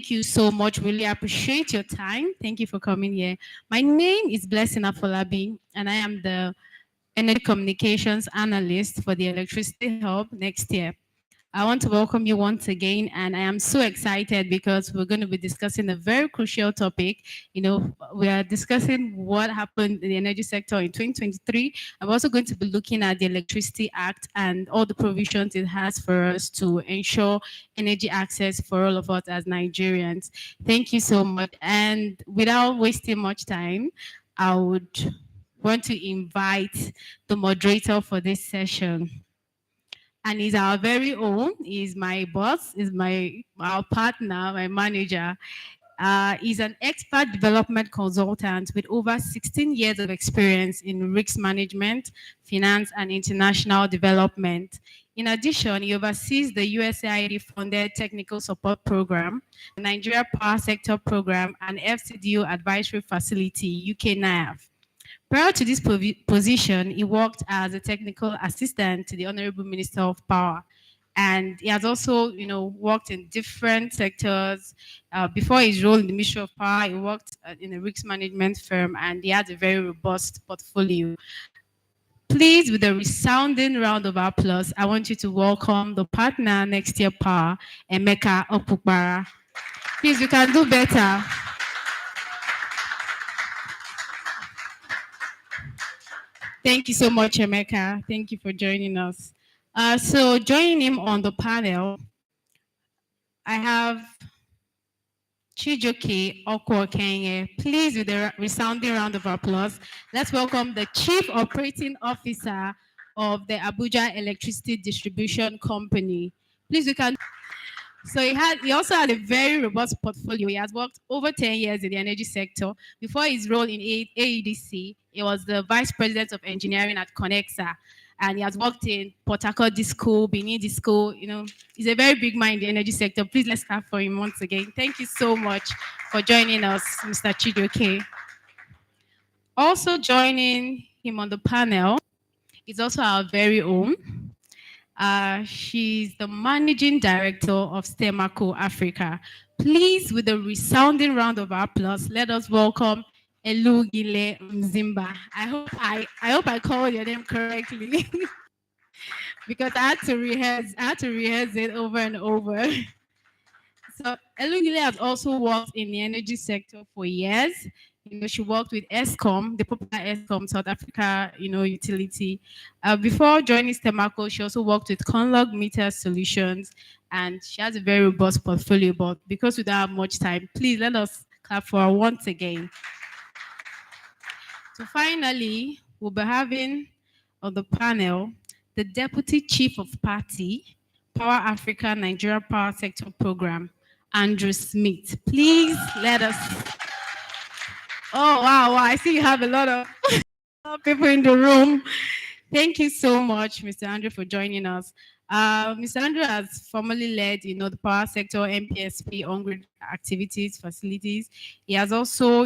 Thank you so much. Really appreciate your time. Thank you for coming here. My name is Blessing Afolabi, and I am the Energy Communications Analyst for the Electricity Hub next year. I want to welcome you once again, and I am so excited because we're going to be discussing a very crucial topic. We are discussing what happened in the energy sector in 2023. I'm also going to be looking at the Electricity Act and all the provisions it has for us to ensure energy access for all of us as Nigerians. Thank you so much. And without wasting much time, I would want to invite the moderator for this session, and he's our very own. He's my boss, is our partner, my manager. He's an expert development consultant with over 16 years of experience in risk management, finance, and international development. In addition, he oversees the USAID-funded technical support program, the Nigeria Power Sector Program, and FCDO Advisory Facility, UK NIAF. Prior to this position, he worked as a technical assistant to the Honorable Minister of Power. And he has also, worked in different sectors. Before his role in the Ministry of Power, he worked in a risk management firm, and he has a very robust portfolio. Please, with a resounding round of applause, I want you to welcome the partner next year Power, Emeka Okpukpara. Please, you can do better. Thank you so much, Emeka. Thank you for joining us. So joining him on the panel, I have Chijoke Okwokenye. Please, with a resounding round of applause, let's welcome the Chief Operating Officer of the Abuja Electricity Distribution Company. Please, we can. So he also had a very robust portfolio. He has worked over 10 years in the energy sector. Before his role in AEDC, he was the Vice President of Engineering at Conexa. And he has worked in Port Harcourt Disco, Benin Disco. He's a very big mind in the energy sector. Please, let's clap for him once again. Thank you so much for joining us, Mr. Chidoke. Also joining him on the panel is also our very own. She's the Managing Director of Stemaco Africa. Please, with a resounding round of applause, let us welcome Elugile Mzimba. I hope I called your name correctly because I had to rehearse it over and over. So Elugile has also worked in the energy sector for years. She worked with ESCOM, the popular ESCOM, South Africa, utility. Before joining Stemaco, she also worked with Conlog Meter Solutions, and she has a very robust portfolio. But because we don't have much time, please let us clap for her once again. So finally, we'll be having on the panel the Deputy Chief of Party, Power Africa Nigeria Power Sector Program, Andrew Smith. Please let us. Oh, wow. I see you have a lot of people in the room. Thank you so much, Mr. Andrew, for joining us. Mr. Andrew has formerly led, the power sector, MPSP, on-grid activities, facilities. He has also,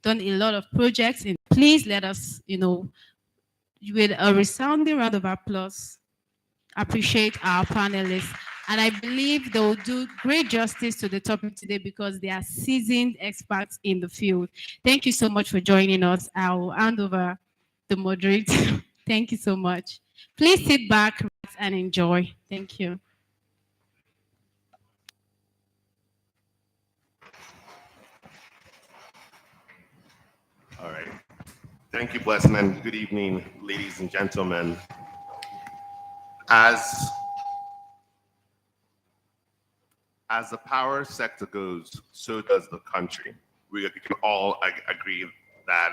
done a lot of projects. And please let us, with a resounding round of applause, appreciate our panelists. And I believe they will do great justice to the topic today because they are seasoned experts in the field. Thank you so much for joining us. I will hand over the moderator. Thank you so much. Please sit back, relax, and enjoy. Thank you. All right. Thank you, Blessing, and good evening, ladies and gentlemen. As the power sector goes, so does the country. We can all agree that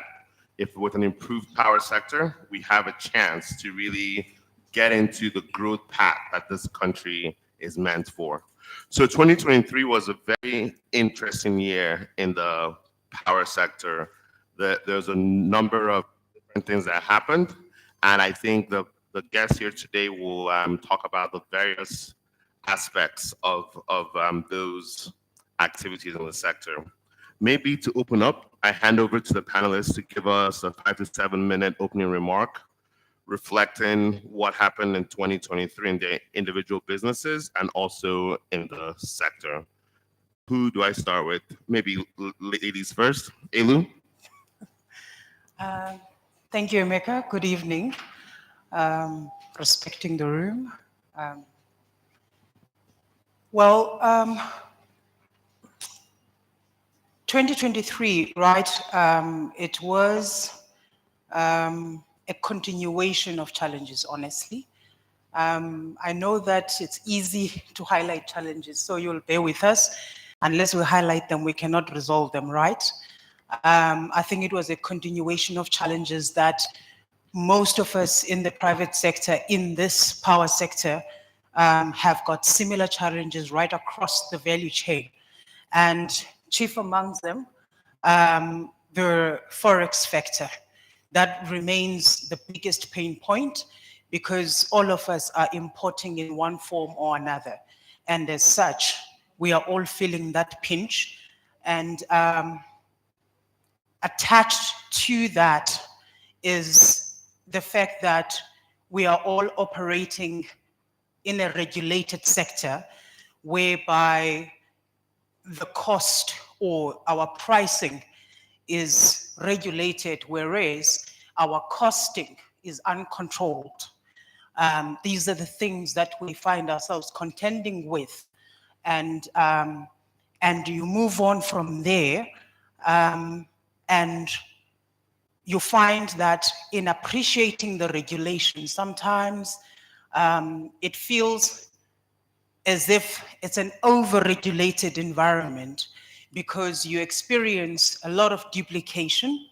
if with an improved power sector, we have a chance to really get into the growth path that this country is meant for. So 2023 was a very interesting year in the power sector. There's a number of different things that happened, and I think the guests here today will talk about the various aspects of those activities in the sector. Maybe to open up, I hand over to the panelists to give us a 5 to 7 minute opening remark, reflecting what happened in 2023 in their individual businesses and also in the sector. Who do I start with? Maybe ladies first. Elu? Uh, Thank you, Emeka. Good evening. Respecting the room. Um, well, 2023, right? It was a continuation of challenges, honestly. I know that it's easy to highlight challenges, so you'll bear with us. Unless we highlight them, we cannot resolve them, right? I think it was a continuation of challenges that most of us in the private sector, in this power sector, have got similar challenges right across the value chain. And chief amongst them, the forex factor. That remains the biggest pain point because all of us are importing in one form or another. And as such, we are all feeling that pinch. And attached to that is the fact that we are all operating in a regulated sector whereby the cost or our pricing is regulated, whereas our costing is uncontrolled. These are the things that we find ourselves contending with. And you move on from there, and you find that in appreciating the regulation, sometimes it feels as if it's an over-regulated environment because you experience a lot of duplication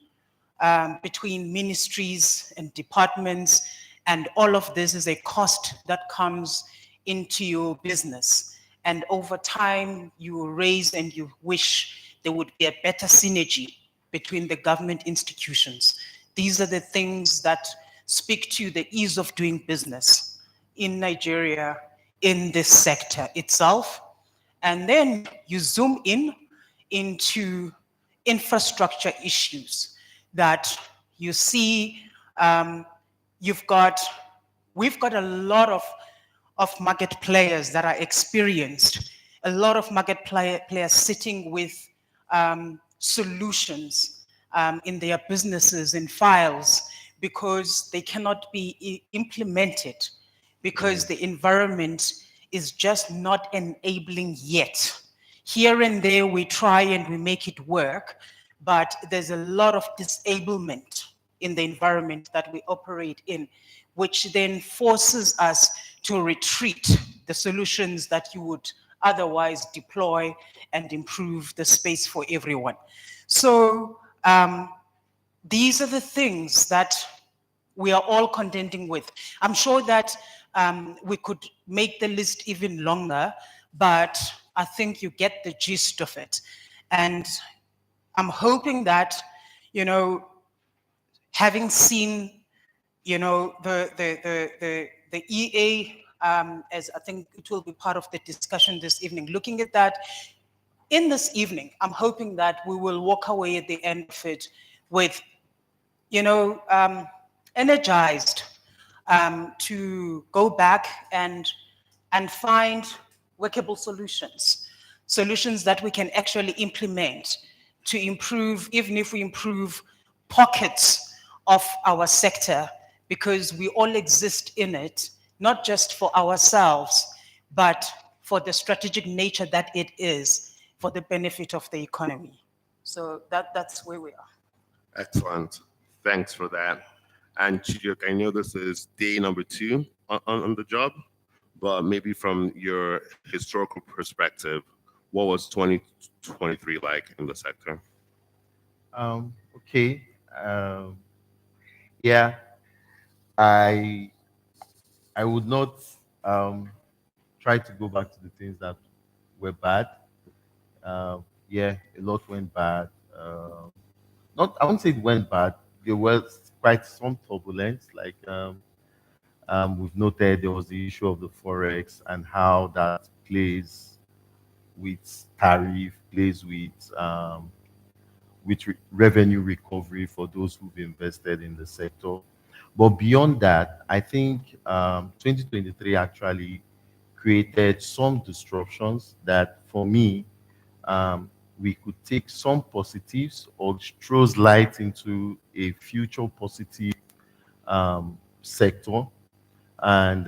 between ministries and departments, and all of this is a cost that comes into your business. And over time, you raise and you wish there would be a better synergy between the government institutions. These are the things that speak to the ease of doing business in Nigeria, in this sector itself. And then you zoom in into infrastructure issues that you see. You've got, we've got a lot of market players that are experienced, a lot of market players sitting with solutions in their businesses, in files, because they cannot be implemented because the environment is just not enabling yet. Here and there we try and we make it work, but there's a lot of disablement in the environment that we operate in, which then forces us to retreat the solutions that you would otherwise deploy and improve the space for everyone. So these are the things that we are all contending with. I'm sure that we could make the list even longer, but I think you get the gist of it. And I'm hoping that, you know, having seen, you know, the EA, as I think it will be part of the discussion this evening, looking at that, in this evening, I'm hoping that we will walk away at the end of it with, you know, energized to go back and find workable solutions, solutions that we can actually implement to improve, even if we improve pockets of our sector, because we all exist in it, not just for ourselves, but for the strategic nature that it is for the benefit of the economy. So that's where we are. Excellent. Thanks for that. And Chijok, I know this is day number 2 on the job, but maybe from your historical perspective, what was 2023 like in the sector? Okay. Um, yeah, I I would not um, try to go back to the things that were bad. Yeah, a lot went bad. Not, I won't say it went bad. There was quite some turbulence. Like we've noted, there was the issue of the forex and how that plays with tariff, plays with revenue recovery for those who've invested in the sector. But beyond that, I think 2023 actually created some disruptions that, for me, we could take some positives or throws light into a future positive sector. And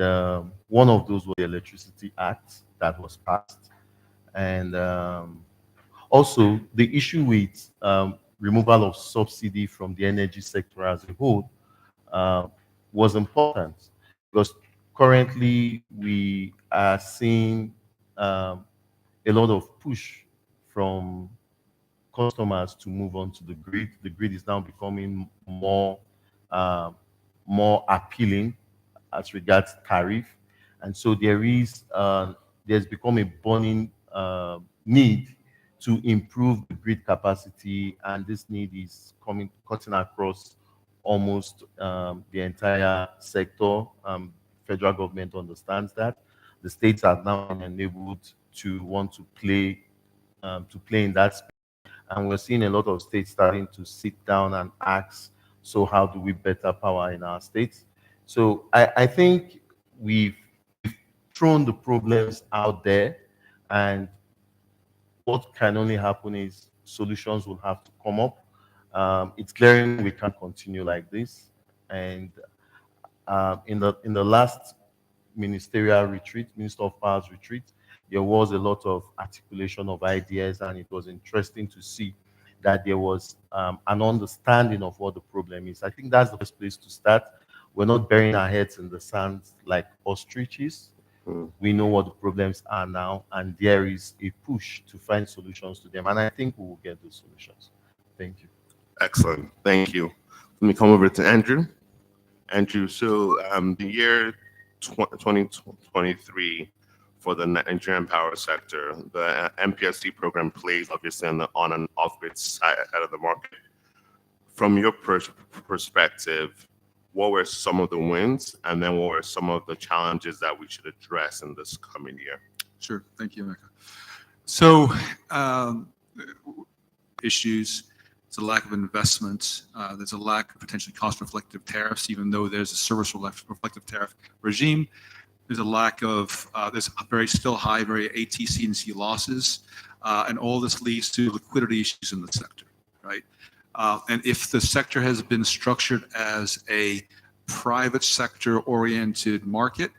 one of those was the Electricity Act that was passed. And also the issue with removal of subsidy from the energy sector as a whole uh, was important because currently we are seeing a lot of push from customers to move on to the grid. The grid is now becoming uh, more appealing as regards tariff, and so there's become a burning need to improve the grid capacity, and this need is cutting across almost the entire sector. Federal government understands that. The states are now enabled to want to play in that space, and we're seeing a lot of states starting to sit down and ask, so how do we better power in our states? So I think we've thrown the problems out there, and what can only happen is solutions will have to come up. It's glaring we can't continue like this. And in the last ministerial retreat, Minister of Powers retreat, there was a lot of articulation of ideas, and it was interesting to see that there was an understanding of what the problem is. I think that's the best place to start. We're not burying our heads in the sand like ostriches. We know what the problems are now, and there is a push to find solutions to them. And I think we will get those solutions. Thank you. Excellent. Thank you. Let me come over to Andrew. Andrew, so the year 2023 for the Nigerian power sector, the MPSC program plays obviously on and off grid side of the market. From your perspective, what were some of the wins, and then what were some of the challenges that we should address in this coming year? Sure. Thank you, Emeka. So, issues. It's a lack of investment. There's a lack of potentially cost-reflective tariffs, even though there's a service-reflective tariff regime. There's a lack of, there's still high, very ATC and C losses, and all this leads to liquidity issues in the sector, right? And if the sector has been structured as a private sector-oriented market,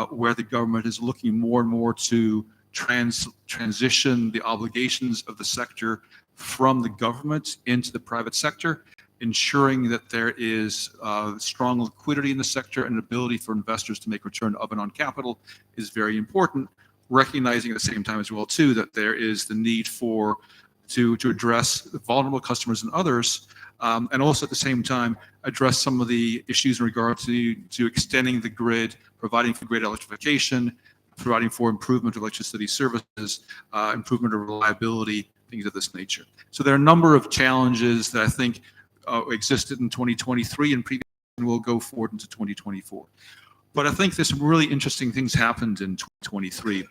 where the government is looking more and more to transition the obligations of the sector from the government into the private sector, ensuring that there is strong liquidity in the sector and ability for investors to make return of and on capital is very important, recognizing at the same time as well too that there is the need to address vulnerable customers and others, and also at the same time address some of the issues in regard to extending the grid, providing for great electrification, providing for improvement of electricity services, improvement of reliability, things of this nature. So there are a number of challenges that I think existed in 2023 and previously will go forward into 2024. But I think there's some really interesting things happened in 2023.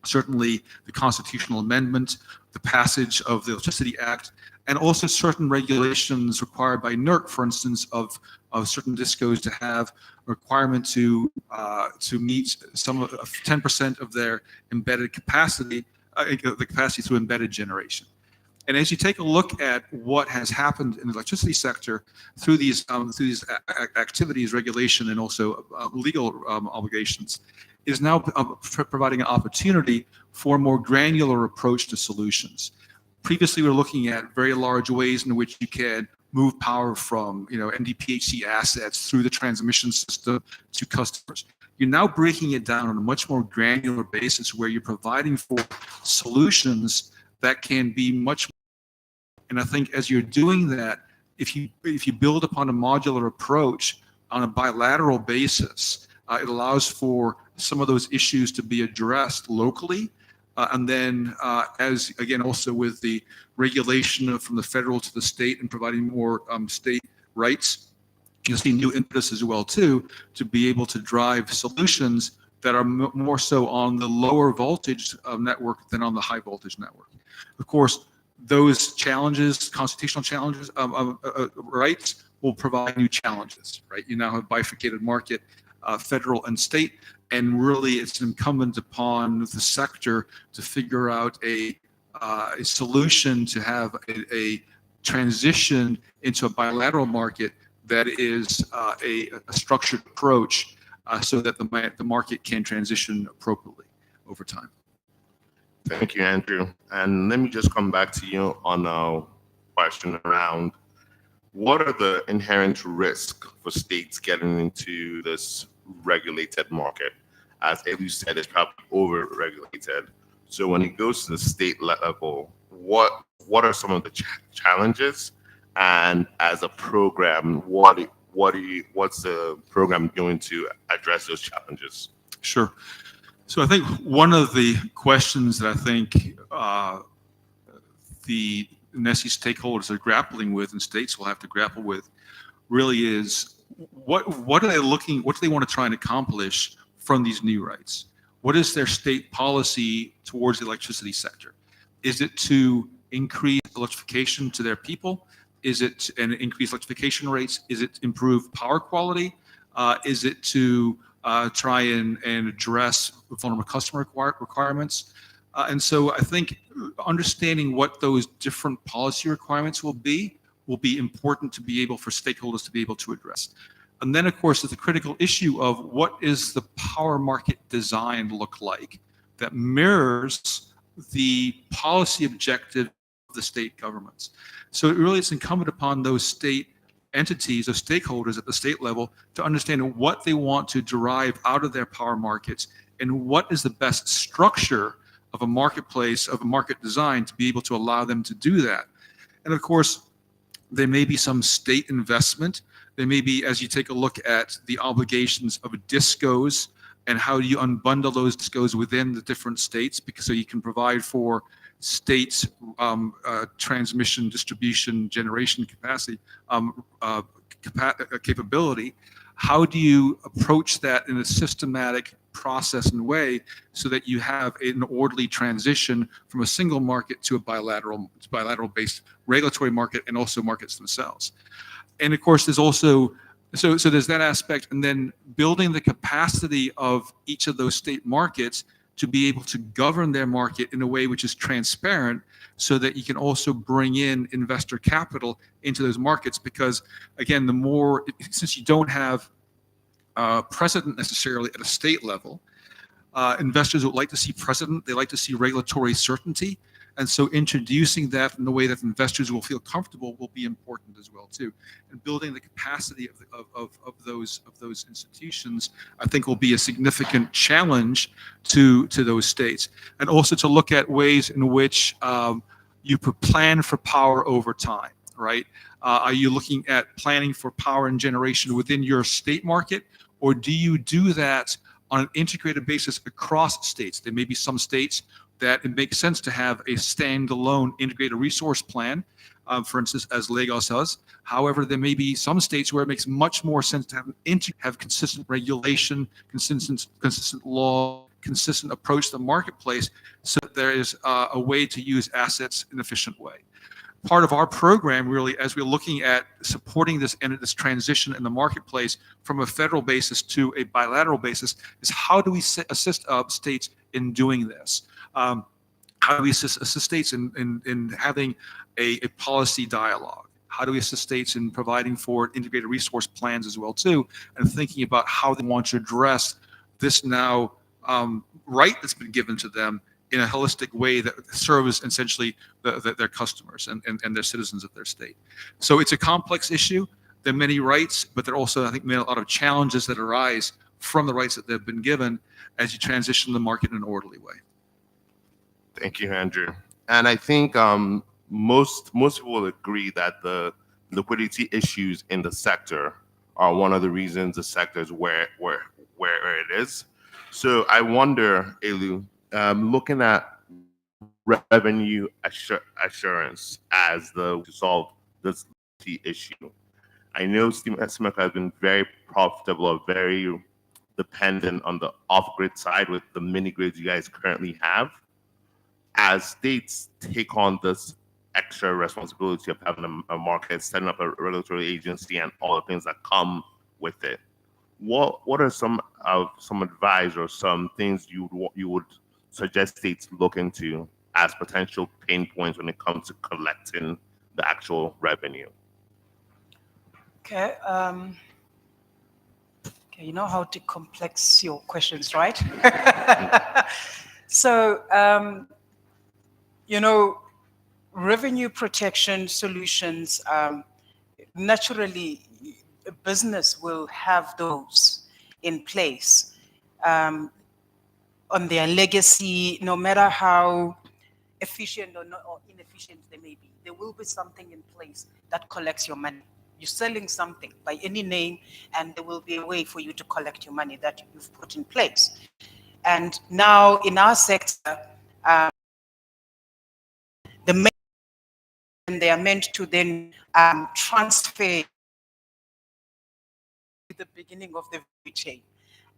Certainly the constitutional amendment, the passage of the Electricity Act, and also certain regulations required by NERC, for instance, of certain discos to have a requirement to meet some of 10% of their embedded capacity, the capacity through embedded generation. And as you take a look at what has happened in the electricity sector through these activities, regulation, and also legal obligations, is now providing an opportunity for a more granular approach to solutions. Previously, we were looking at very large ways in which you can move power from NDPHC assets through the transmission system to customers. You're now breaking it down on a much more granular basis where you're providing for solutions that can be much more. And I think as you're doing that, if you build upon a modular approach on a bilateral basis, it allows for some of those issues to be addressed locally. And then as, again, also with the regulation from the federal to the state and providing more state rights, you'll see new impetus as well, too, to be able to drive solutions that are more so on the lower voltage network than on the high voltage network. Of course, those challenges, constitutional challenges, rights will provide new challenges, right? You now have bifurcated market, federal and state, and really it's incumbent upon the sector to figure out a a solution to have a transition into a bilateral market that is a structured approach so that the market can transition appropriately over time. Thank you, Andrew. And let me just come back to you on a question around what are the inherent risks for states getting into this regulated market? As Edu said, it's probably over-regulated. So when it goes to the state level, what are some of the challenges? And as a program, what's the program doing to address those challenges? Sure. So I think one of the questions that I think the NESI stakeholders are grappling with, and states will have to grapple with, really is what are they looking, what do they want to try and accomplish from these new rights? What is their state policy towards the electricity sector? Is it to increase electrification to their people? Is it and increase electrification rates? Is it improve power quality? Is it to try and address vulnerable customer requirements? And so I think understanding what those different policy requirements will be important to be able for stakeholders to be able to address. And then, of course, there's the critical issue of what is the power market design look like that mirrors the policy objective of the state governments. So it really is incumbent upon those state entities, those stakeholders at the state level, to understand what they want to derive out of their power markets and what is the best structure of a marketplace, of a market design to be able to allow them to do that. And of course, there may be some state investment. There may be, as you take a look at the obligations of DISCOs and how you unbundle those DISCOs within the different states, because so you can provide for states transmission, distribution, generation capacity, capability. How do you approach that in a systematic process and way so that you have an orderly transition from a single market to a bilateral based regulatory market and also markets themselves? And of course, there's also so there's that aspect, and then building the capacity of each of those state markets to be able to govern their market in a way which is transparent, so that you can also bring in investor capital into those markets. Because again, the more, since you don't have precedent necessarily at a state level, investors would like to see precedent. They like to see regulatory certainty. And so introducing that in a way that investors will feel comfortable will be important as well too. And building the capacity of those institutions, I think, will be a significant challenge to those states. And also to look at ways in which you plan for power over time, right? Are you looking at planning for power and generation within your state market, or do you do that on an integrated basis across states? There may be some states that it makes sense to have a standalone integrated resource plan, for instance, as Lagos does. However, there may be some states where it makes much more sense to have consistent regulation, consistent law, consistent approach to the marketplace, so that there is a way to use assets in an efficient way. Part of our program, really, as we're looking at supporting this transition in the marketplace from a federal basis to a bilateral basis, is how do we assist states in doing this? How do we assist states in having a policy dialogue? How do we assist states in providing for integrated resource plans as well too, and thinking about how they want to address this now right that's been given to them in a holistic way that serves essentially their customers and their citizens of their state. So it's a complex issue. There are many rights, but there are also, I think, a lot of challenges that arise from the rights that they've been given as you transition the market in an orderly way. Thank you, Andrew. And I think most people will agree that the liquidity issues in the sector are one of the reasons the sector is where it is. So I wonder, Elu, looking at revenue assurance as to solve this issue. I know Semeca has been very profitable or very dependent on the off-grid side with the mini grids you guys currently have. As states take on this extra responsibility of having a market, setting up a regulatory agency, and all the things that come with it, what are some advice or some things you would suggest states look into as potential pain points when it comes to collecting the actual revenue? Okay, okay, you know how to complex your questions, right? So, you know, revenue protection solutions, naturally, a business will have those in place um, on their legacy, no matter how efficient or, not, or inefficient they may be. There will be something in place that collects your money. You're selling something by any name, and there will be a way for you to collect your money that you've put in place. And now in our sector, the main, and they are meant to then transfer to the beginning of the value chain.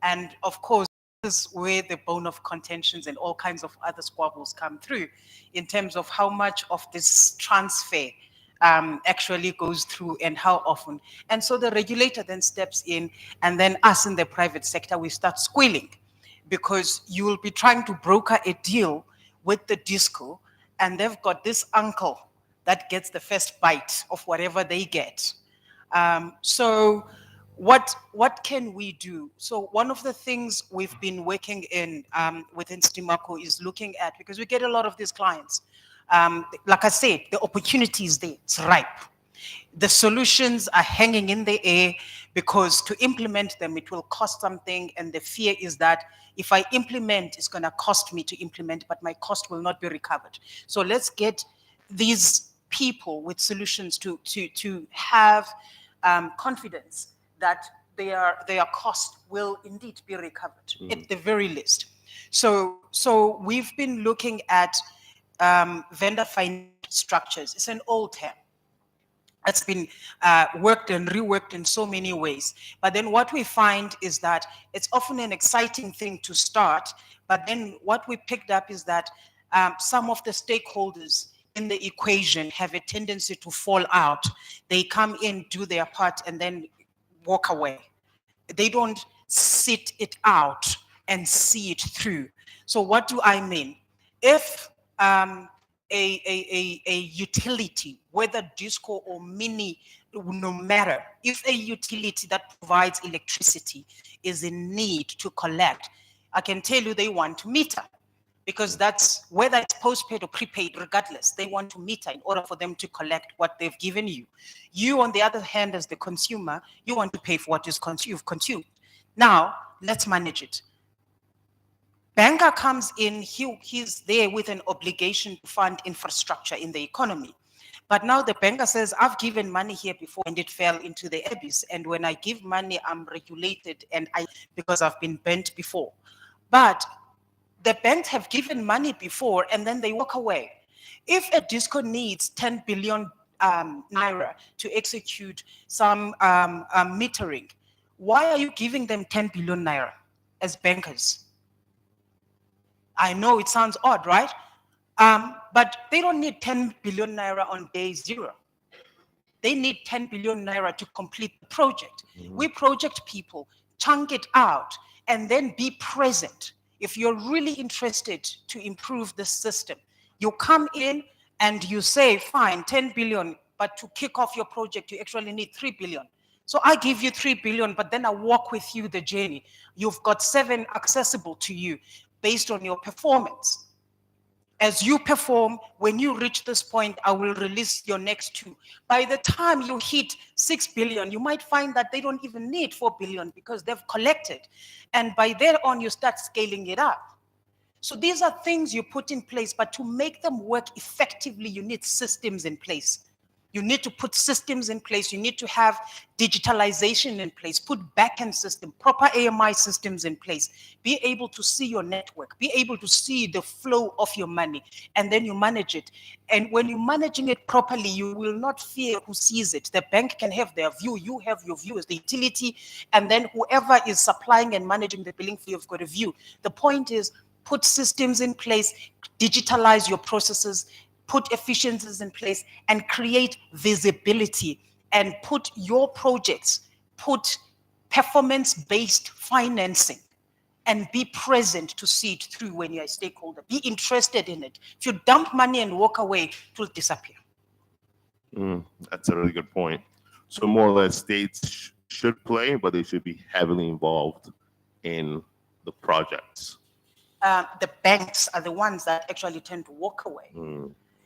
And of course, this is where the bone of contentions and all kinds of other squabbles come through in terms of how much of this transfer actually goes through and how often. And so the regulator then steps in, and then us in the private sector, we start squealing because you will be trying to broker a deal with the disco, and they've got this uncle that gets the first bite of whatever they get. So what can we do? So one of the things we've been working in within Stimaco is looking at, because we get a lot of these clients. Like I said, the opportunity is there, it's ripe. The solutions are hanging in the air because to implement them, it will cost something. And the fear is that if I implement, it's going to cost me to implement, but my cost will not be recovered. So let's get these people with solutions to have confidence that their cost will indeed be recovered at the very least. So we've been looking at vendor finance structures. It's an old term. It's been worked and reworked in so many ways. But then what we find is that it's often an exciting thing to start, but then what we picked up is that some of the stakeholders in the equation have a tendency to fall out. They come in, do their part, and then walk away. They don't sit it out and see it through. So what do I mean? If a utility, whether disco or mini, no matter, if a utility that provides electricity is in need to collect, I can tell you they want to meter, because that's, whether it's postpaid or prepaid, regardless, they want to meter in order for them to collect what they've given you. You, on the other hand, as the consumer, you want to pay for what you've consumed. Now, let's manage it. Banker comes in, he's there with an obligation to fund infrastructure in the economy. But now the banker says, I've given money here before and it fell into the abyss. And when I give money, I'm regulated because I've been bent before. But the banks have given money before and then they walk away. If a disco needs 10 billion naira to execute some metering, why are you giving them 10 billion naira as bankers? I know it sounds odd, right? But they don't need 10 billion naira on day zero. They need 10 billion naira to complete the project. We project people, chunk it out, and then be present. If you're really interested to improve the system, you come in and you say, fine, 10 billion, but to kick off your project, you actually need 3 billion. So I give you 3 billion, but then I walk with you the journey. You've got 7 accessible to you based on your performance. As you perform, when you reach this point, I will release your next 2. By the time you hit 6 billion, you might find that they don't even need 4 billion because they've collected. And by there on, you start scaling it up. So these are things you put in place, but to make them work effectively, you need systems in place. You need to put systems in place. You need to have digitalization in place, put backend system, proper AMI systems in place, be able to see your network, be able to see the flow of your money, and then you manage it. And when you're managing it properly, you will not fear who sees it. The bank can have their view, you have your view as the utility, and then whoever is supplying and managing the billing fee, you've got a view. The point is, put systems in place, digitalize your processes, put efficiencies in place, and create visibility, and put your projects, put performance-based financing and be present to see it through when you're a stakeholder. Be interested in it. If you dump money and walk away, it will disappear. That's a really good point. So more or less, states should play, but they should be heavily involved in the projects. The banks are the ones that actually tend to walk away.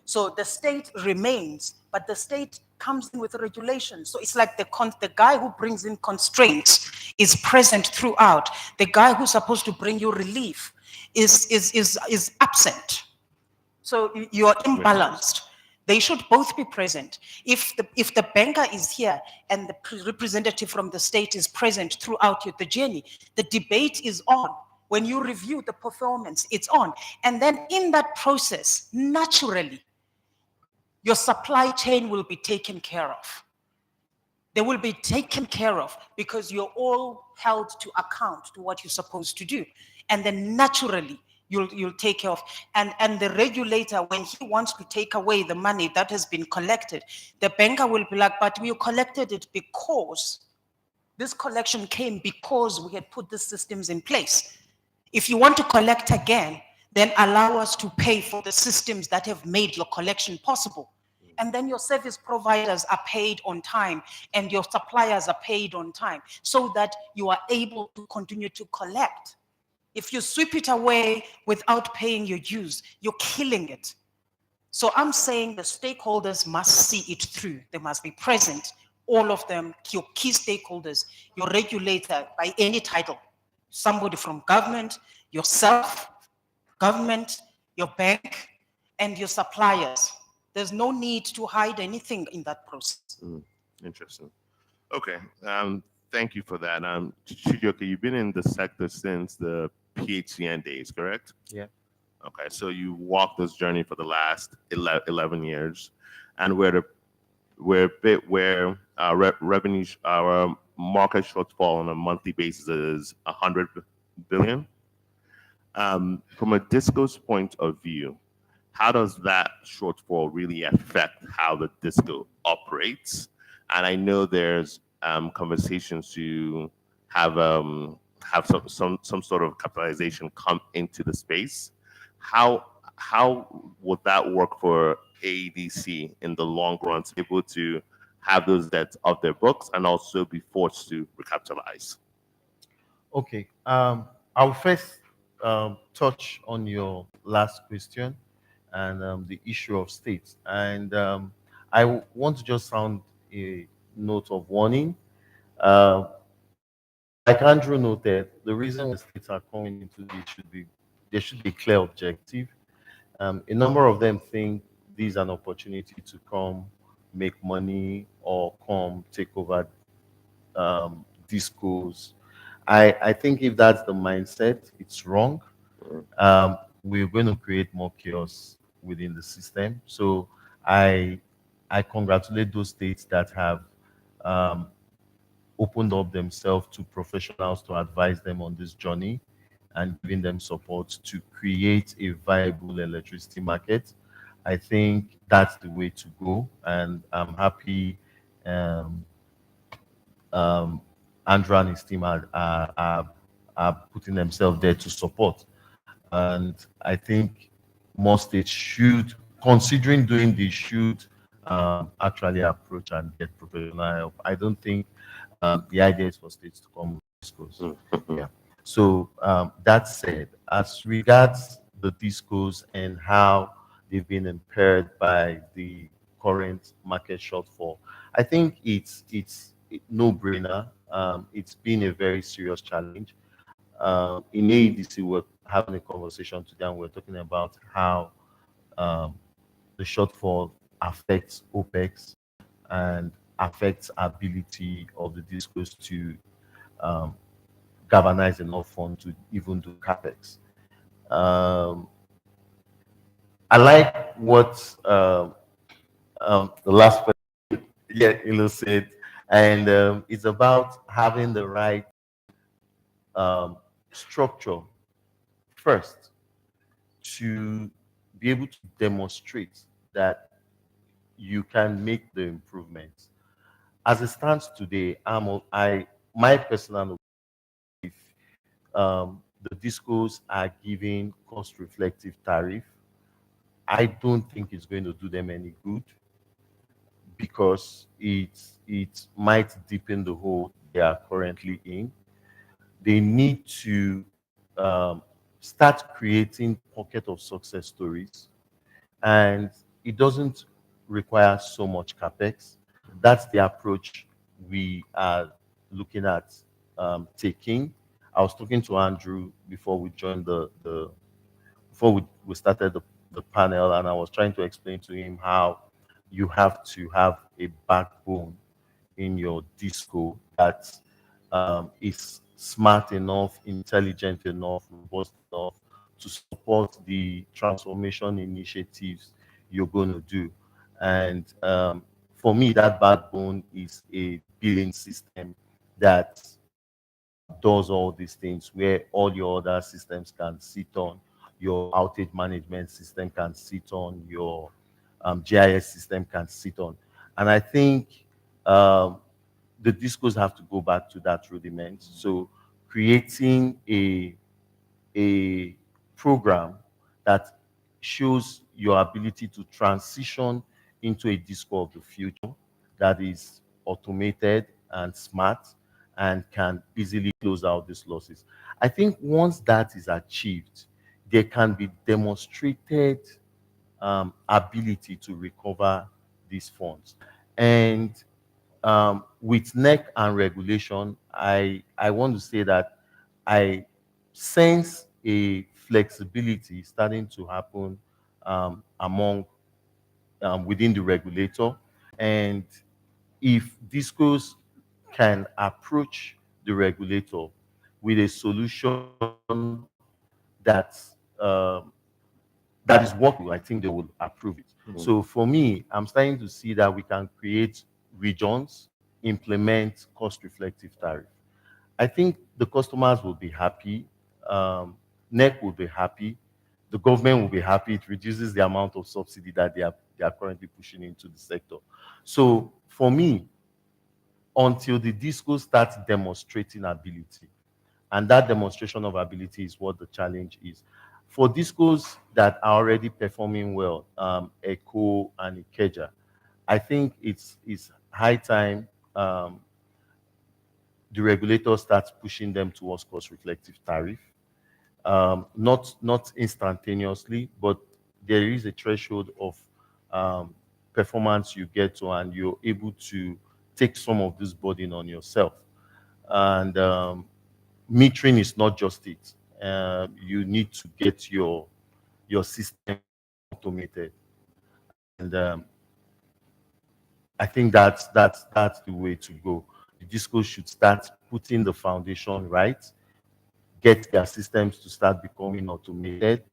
So the state remains, but the state comes in with regulations. So it's like the guy who brings in constraints is present throughout. The guy who's supposed to bring you relief is absent. So you are imbalanced. They should both be present. If the banker is here and the representative from the state is present throughout the journey, the debate is on. When you review the performance, it's on. And then in that process, naturally, your supply chain will be taken care of. They will be taken care of because you're all held to account to what you're supposed to do. And then naturally, you'll take care of. And the regulator, when he wants to take away the money that has been collected, the banker will be like, but we collected it because this collection came because we had put the systems in place. If you want to collect again, then allow us to pay for the systems that have made your collection possible. And then your service providers are paid on time and your suppliers are paid on time so that you are able to continue to collect. If you sweep it away without paying your dues, you're killing it. So I'm saying the stakeholders must see it through. They must be present, all of them, your key stakeholders, your regulator by any title, somebody from government, yourself, government, your bank, and your suppliers. There's no need to hide anything in that process. Interesting. Okay. Thank you for that. Chijioke, you've been in the sector since the PHCN days, correct? Yeah. Okay. So you walked this journey for the last 11 years, and where revenue, our market shortfall on a monthly basis is 100 billion. From a disco's point of view, how does that shortfall really affect how the disco operates? And I know there's conversations to have some sort of capitalization come into the space. How would that work for AEDC in the long run to be able to have those debts off their books and also be forced to recapitalize? Okay. I'll first touch on your last question and the issue of states. And want to just sound a note of warning. Uh, like Andrew noted, the reason the states are coming into this there should be clear objective. A number of them think this is an opportunity to come make money or come take over discos. I think if that's the mindset, it's wrong. We're going to create more chaos within the system. So I congratulate those states that have um, opened up themselves to professionals to advise them on this journey and giving them support to create a viable electricity market. I think that's the way to go, and I'm happy um, Andrew and his team are putting themselves there to support. And I think more states should, considering doing this, should actually approach and get professional help. I don't think the idea is for states to come with discos. Yeah. So that said, as regards the discos and how they've been impaired by the current market shortfall, I think it's no-brainer. It's been a very serious challenge. In AEDC, we're having a conversation today, and we're talking about how um, the shortfall affects OPEX and affects ability of the discos to um, galvanize enough fund to even do capex. Um, I like what the last person, yeah, said, and it's about having the right structure first to be able to demonstrate that you can make the improvements. As it stands today, my personal, if the discos are giving cost-reflective tariff, I don't think it's going to do them any good because it might deepen the hole they are currently in. They need to start creating pocket of success stories, and it doesn't require so much capex. That's the approach we are looking at taking. I was talking to Andrew before we joined the before we started the panel, and I was trying to explain to him how you have to have a backbone in your disco that is smart enough, intelligent enough, robust enough to support the transformation initiatives you're going to do. And for me, that backbone is a billing system that does all these things where all your other systems can sit on. Your outage management system can sit on, your GIS system can sit on. And I think um, the discos have to go back to that rudiment. So creating a program that shows your ability to transition into a disco of the future that is automated and smart and can easily close out these losses. I think once that is achieved, there can be demonstrated ability to recover these funds. And with NEC and regulation, I want to say that I sense a flexibility starting to happen among within the regulator. And if discos can approach the regulator with a solution that that is workable, I think they will approve it. So for me, I'm starting to see that we can create regions, implement cost-reflective tariff. I think the customers will be happy, NEC will be happy, the government will be happy. It reduces the amount of subsidy that they are currently pushing into the sector. So for me, until the disco starts demonstrating ability, and that demonstration of ability is what the challenge is. For discos that are already performing well, Echo and Ikeja, I think it's high time the regulator starts pushing them towards cost-reflective tariff. Not instantaneously, but there is a threshold of performance you get to, and you're able to take some of this burden on yourself. And metering is not just it. You need to get your system automated, and I think that's the way to go. The disco should start putting the foundation right, get their systems to start becoming automated,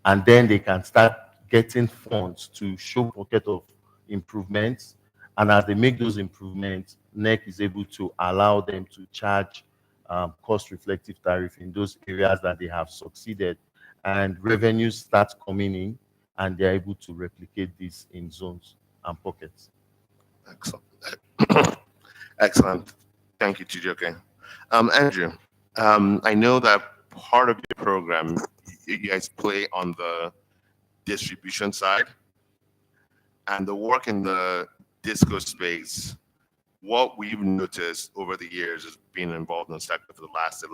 and then they can start getting funds to show pocket of improvements. And as they make those improvements, NEC is able to allow them to charge cost-reflective tariff in those areas that they have succeeded, and revenues start coming in, and they're able to replicate this in zones and pockets. Excellent. Excellent. Thank you, Chijoke. Andrew, I know that part of your program, you guys play on the distribution side, and the work in the disco space. What we've noticed over the years as being involved in the sector for the last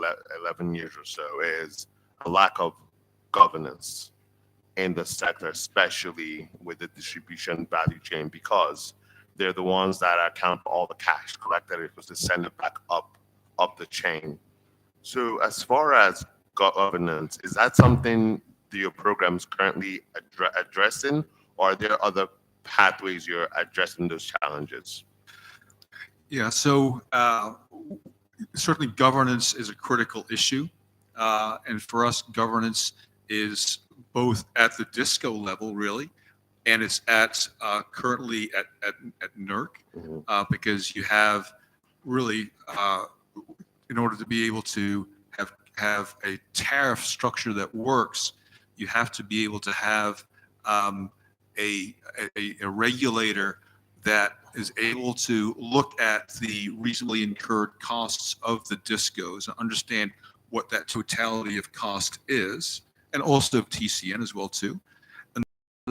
11 years or so is a lack of governance in the sector, especially with the distribution value chain, because they're the ones that account for all the cash collected. It was to send it back up the chain. So as far as governance, is that something that your program is currently addressing, or are there other pathways you're addressing those challenges? Yeah, so certainly governance is a critical issue. And for us, governance is both at the disco level, really, and it's at currently at NERC, because you have really, in order to be able to have a tariff structure that works, you have to be able to have a regulator that is able to look at the reasonably incurred costs of the discos and understand what that totality of cost is, and also of TCN as well too, and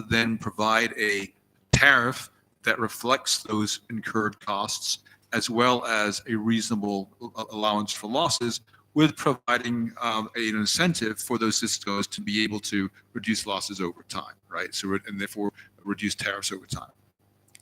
then provide a tariff that reflects those incurred costs as well as a reasonable allowance for losses, with providing an incentive for those discos to be able to reduce losses over time, right? So, and therefore reduce tariffs over time.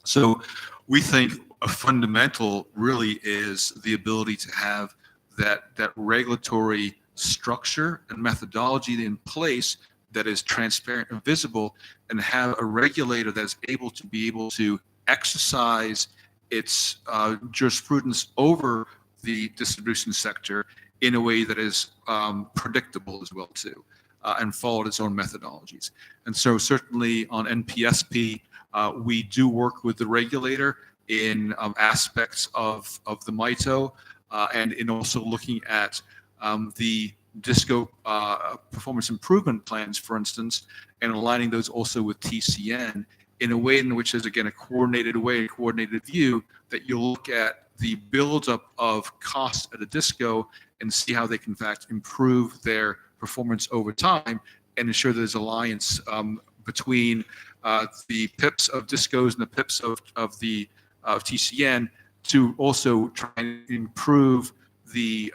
So we think a fundamental really is the ability to have that regulatory structure and methodology in place that is transparent and visible, and have a regulator that's able to exercise its jurisprudence over the distribution sector in a way that is predictable as well too, and followed its own methodologies. And so certainly on NPSP, we do work with the regulator in aspects of the MITO, and in also looking at the DISCO performance improvement plans, for instance, and aligning those also with TCN in a way in which is, again, a coordinated view that you look at the buildup of costs at a DISCO and see how they can, in fact, improve their performance over time, and ensure there's alliance between the PIPs of DISCOs and the PIPs of TCN to also try and improve the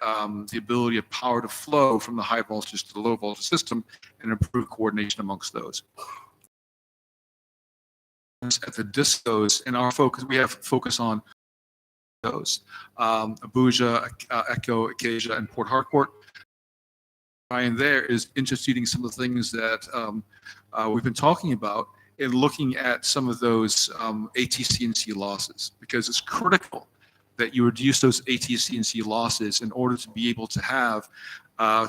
ability of power to flow from the high voltage to the low voltage system and improve coordination amongst those. At the DISCOs, and our focus, we have focus on those, Abuja, Echo, Acacia, and Port Harcourt. Ryan there is instituting some of the things that we've been talking about in looking at some of those ATC&C losses, because it's critical that you reduce those ATC&C losses in order to be able to have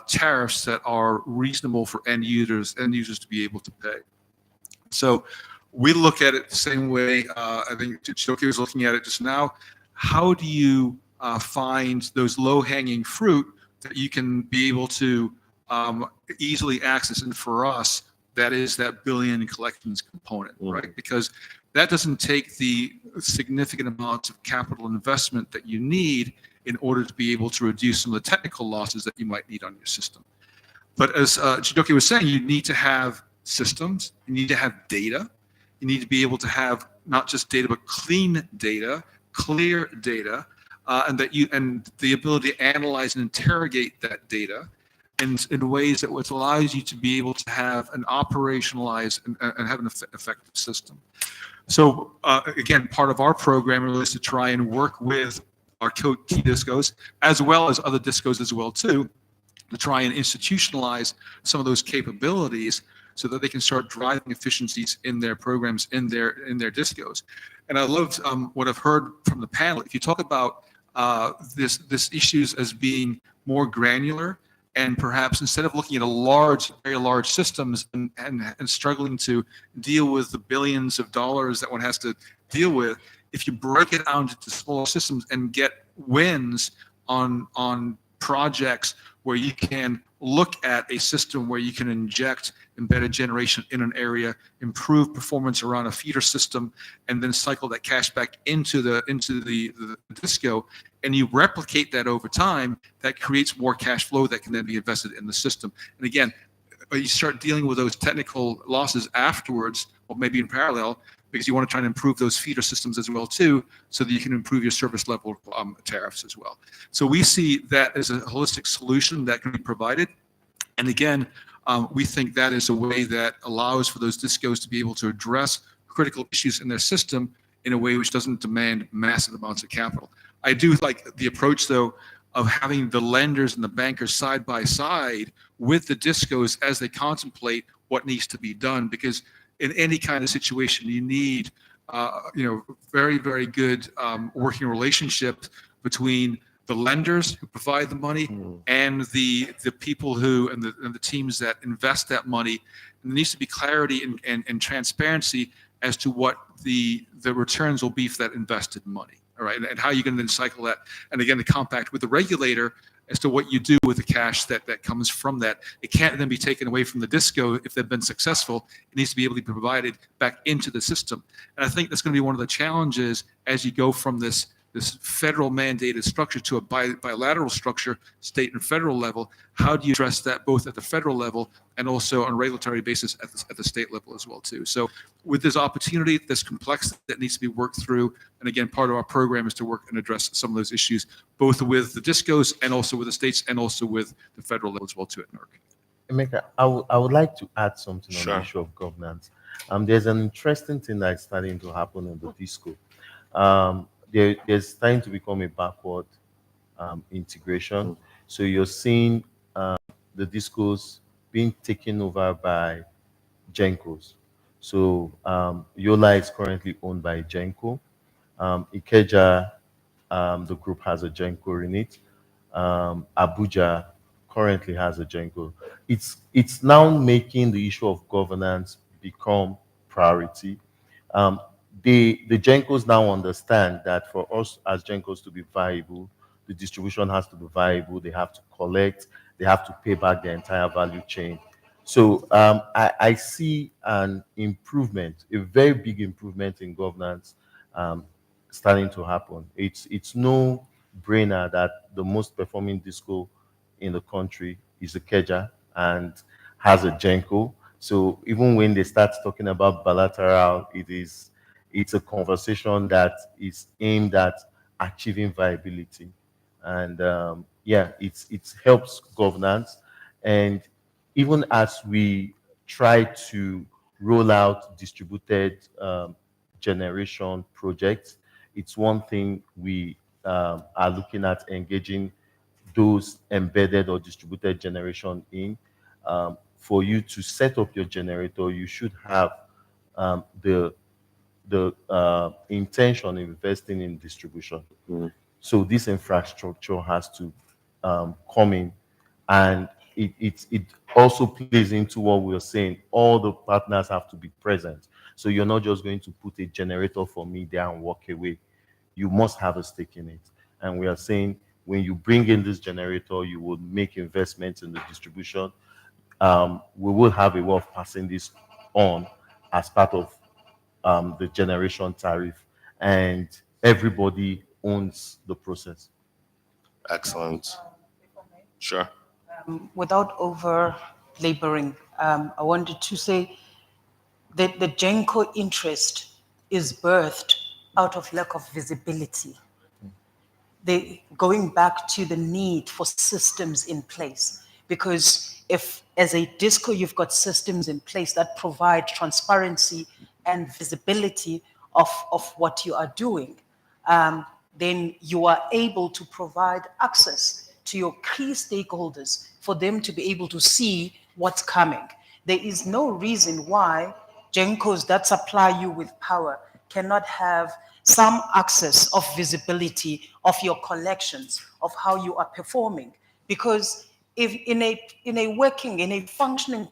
tariffs that are reasonable for end users to be able to pay. So we look at it the same way. I think Chidoke was looking at it just now. How do you find those low-hanging fruit that you can be able to easily access? And for us, that is that billion collections component, right? Because that doesn't take the significant amounts of capital investment that you need in order to be able to reduce some of the technical losses that you might need on your system. But as Chidoke was saying, you need to have systems, you need to have data, you need to be able to have not just data, but clean data, clear data, and the ability to analyze and interrogate that data in ways that allows you to be able to have an operationalized and have an effective system. So again, part of our program is to try and work with our key DISCOs, as well as other DISCOs as well too, to try and institutionalize some of those capabilities so that they can start driving efficiencies in their programs, in their DISCOs. And I loved what I've heard from the panel. If you talk about this issues as being more granular, and perhaps instead of looking at very large systems and struggling to deal with the billions of dollars that one has to deal with, if you break it down into smaller systems and get wins on projects where you can look at a system where you can inject embedded generation in an area, improve performance around a feeder system, and then cycle that cash back into the DISCO, and you replicate that over time, that creates more cash flow that can then be invested in the system. And again, you start dealing with those technical losses afterwards, or maybe in parallel, because you want to try and improve those feeder systems as well too, so that you can improve your service level tariffs as well. So we see that as a holistic solution that can be provided. And again, we think that is a way that allows for those DISCOs to be able to address critical issues in their system in a way which doesn't demand massive amounts of capital. I do like the approach, though, of having the lenders and the bankers side by side with the DISCOs as they contemplate what needs to be done, because in any kind of situation, you need, very, very good working relationships between the lenders who provide the money and the people and the teams that invest that money. And there needs to be clarity and transparency as to what the returns will be for that invested money. All right, and how you can then cycle that, and again, the compact with the regulator as to what you do with the cash that comes from that. It can't then be taken away from the DISCO if they've been successful. It needs to be able to be provided back into the system. And I think that's going to be one of the challenges as you go from this this federal mandated structure to a bilateral structure, state and federal level. How do you address that both at the federal level and also on a regulatory basis at the state level as well too? So with this opportunity, this complexity that needs to be worked through, and again, part of our program is to work and address some of those issues, both with the discos and also with the states and also with the federal level as well too at NERC. Emeka, I would like to add something on the Sure. issue of governance. There's an interesting thing that's starting to happen in the disco. There's starting to become a backward integration. So you're seeing the discos being taken over by Gencos. So Yola is currently owned by Genco. Ikeja, the group has a Genco in it. Abuja currently has a Genco. It's now making the issue of governance become priority. Um, the Gencos now understand that for us as Gencos to be viable, the distribution has to be viable. They have to collect. They have to pay back the entire value chain. So I see an improvement, a very big improvement in governance starting to happen. It's no brainer that the most performing disco in the country is a Keja and has a Genko. So even when they start talking about bilateral, it's a conversation that is aimed at achieving viability, and yeah, it helps governance. And even as we try to roll out distributed generation projects, it's one thing we are looking at engaging those embedded or distributed generation in. For you to set up your generator, you should have the intention of investing in distribution. So this infrastructure has to come in, and it also plays into what we are saying. All the partners have to be present. So you're not just going to put a generator for me there and walk away. You must have a stake in it. And we are saying when you bring in this generator, you will make investments in the distribution. We will have a way of passing this on as part of the generation tariff, and everybody owns the process. Excellent. Sure. Without over laboring, I wanted to say that the Genco interest is birthed out of lack of visibility. Going back to the need for systems in place, because if as a disco you've got systems in place that provide transparency and visibility of what you are doing, then you are able to provide access to your key stakeholders for them to be able to see what's coming. There is no reason why Gencos that supply you with power cannot have some access of visibility of your collections, of how you are performing. Because if in a functioning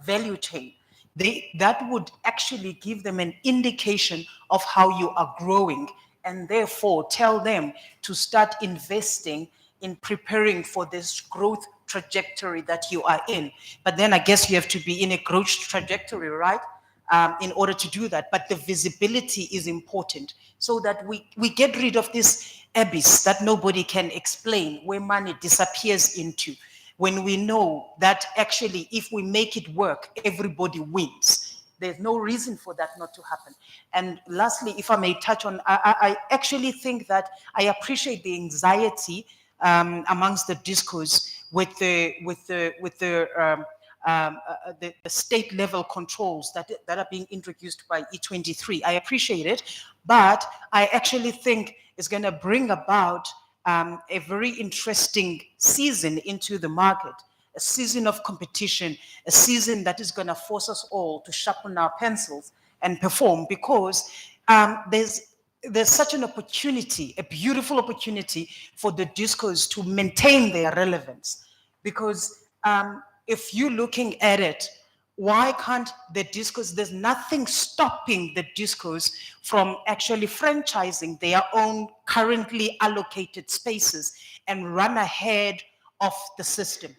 value chain, that would actually give them an indication of how you are growing, and therefore tell them to start investing in preparing for this growth trajectory that you are in. But then I guess you have to be in a growth trajectory, right? In order to do that. But the visibility is important so that we get rid of this abyss that nobody can explain, where money disappears into, when we know that actually if we make it work, everybody wins. There's no reason for that not to happen. And lastly, if I may touch on, I actually think that I appreciate the anxiety amongst the discos with the state level controls that are being introduced by E23. I appreciate it, but I actually think it's going to bring about a very interesting season into the market, a season of competition, a season that is going to force us all to sharpen our pencils and perform, because there's such an opportunity, a beautiful opportunity for the discos to maintain their relevance. Because if you're looking at it, why can't the discos, there's nothing stopping the discos from actually franchising their own currently allocated spaces and run ahead of the system.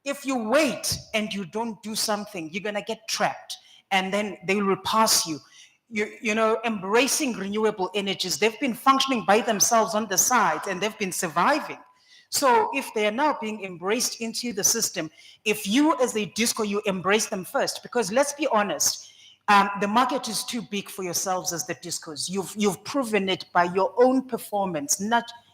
If you wait and you don't do something, you're going to get trapped, and then they will pass you. embracing renewable energies. They've been functioning by themselves on the side and they've been surviving. So if they are now being embraced into the system, if you as a disco, you embrace them first, because let's be honest, the market is too big for yourselves as the discos. You've proven it by your own performance.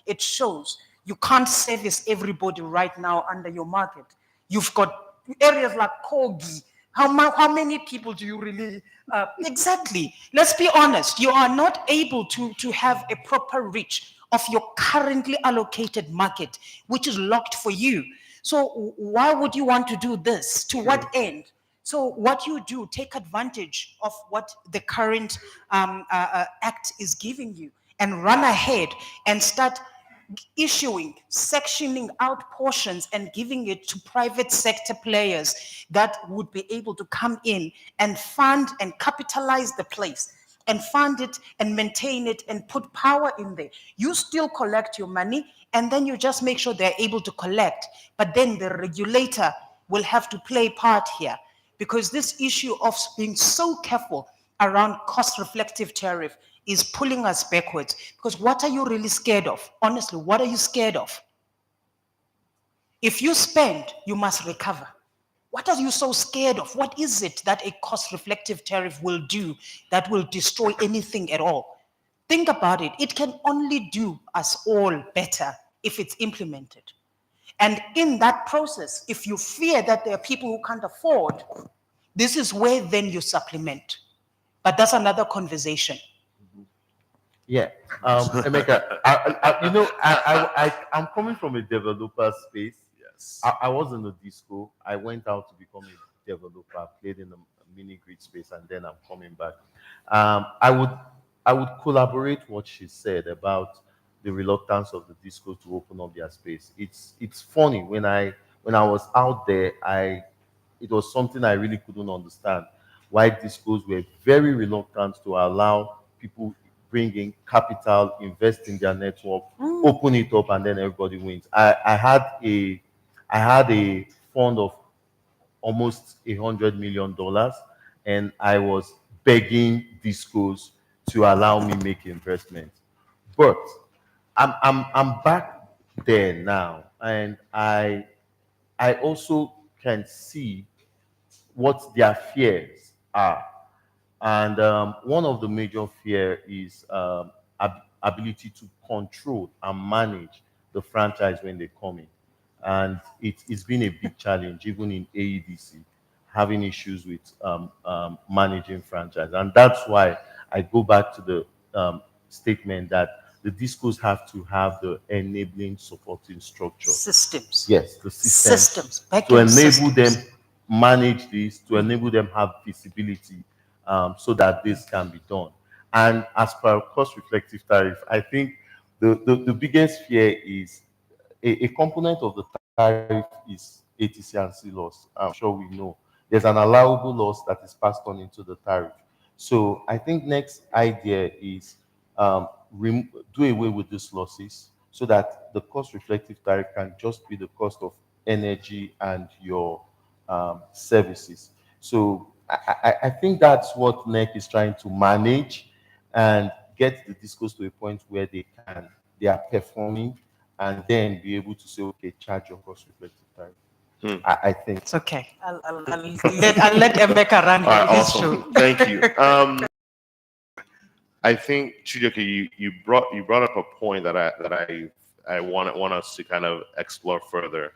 It shows you can't service everybody right now under your market. You've got areas like Kogi. How many people do you really, exactly. Let's be honest, you are not able to have a proper reach of your currently allocated market, which is locked for you. So why would you want to do this? To what end? So what you do, take advantage of what the current act is giving you and run ahead and start issuing, sectioning out portions and giving it to private sector players that would be able to come in and fund and capitalize the place and fund it and maintain it and put power in there. You still collect your money and then you just make sure they're able to collect. But then the regulator will have to play part here, because this issue of being so careful around cost reflective tariff is pulling us backwards. Because what are you really scared of? Honestly, what are you scared of? If you spend, you must recover. What are you so scared of? What is it that a cost reflective tariff will do that will destroy anything at all? Think about it. It can only do us all better if it's implemented. And in that process, if you fear that there are people who can't afford, this is where then you supplement. But that's another conversation. Yeah, Emeka, I'm coming from a developer space. Yes. I was in the disco. I went out to become a developer, played in a mini grid space, and then I'm coming back. I would collaborate what she said about the reluctance of the disco to open up their space. It's funny when I was out there, it was something I really couldn't understand why discos were very reluctant to allow people bring in capital, invest in their network, open it up, and then everybody wins. I had a fund of almost $100 million, and I was begging discos to allow me make investment. But I'm back there now, and I also can see what their fears are. And one of the major fear is ability to control and manage the franchise when they come in. And it's been a big challenge, even in AEDC, having issues with managing franchise. And that's why I go back to the statement that the discos have to have the enabling supporting structure. Systems. Yes, the systems Systems. to Backend enable them systems. manage this, to enable them have visibility, so that this can be done. And as per cost reflective tariff, I think the biggest fear is a component of the tariff is ATC and C loss. I'm sure we know there's an allowable loss that is passed on into the tariff. So I think next idea is do away with these losses so that the cost reflective tariff can just be the cost of energy and your services. So I think that's what NEC is trying to manage and get the discos to a point where they are performing and then be able to say, okay, charge your cost reflective tariff. I think. It's okay. I'll let Emeka run All right, his show. awesome. Thank you. I think Chijioke, you brought up a point that I want us to kind of explore further.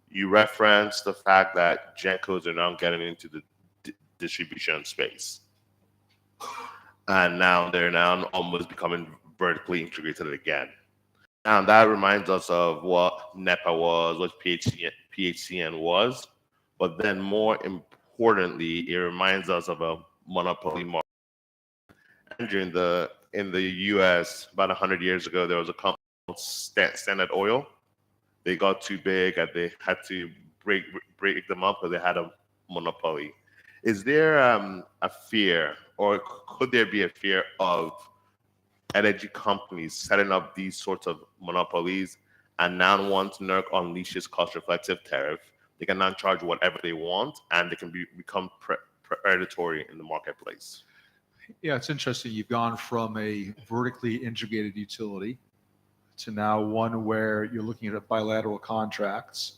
You referenced the fact that Gencos are now getting into the distribution space, and now they're now almost becoming vertically integrated again. And that reminds us of what NEPA was, what PHCN was, but then more importantly, it reminds us of a monopoly market. And in the U.S. about 100 years ago, there was a company called Standard Oil. They got too big, and they had to break them up because they had a monopoly. Is there a fear, or could there be a fear of energy companies setting up these sorts of monopolies, and now once NERC unleashes cost-reflective tariff, they can now charge whatever they want, and they can become predatory in the marketplace? Yeah, it's interesting. You've gone from a vertically integrated utility to now one where you're looking at bilateral contracts,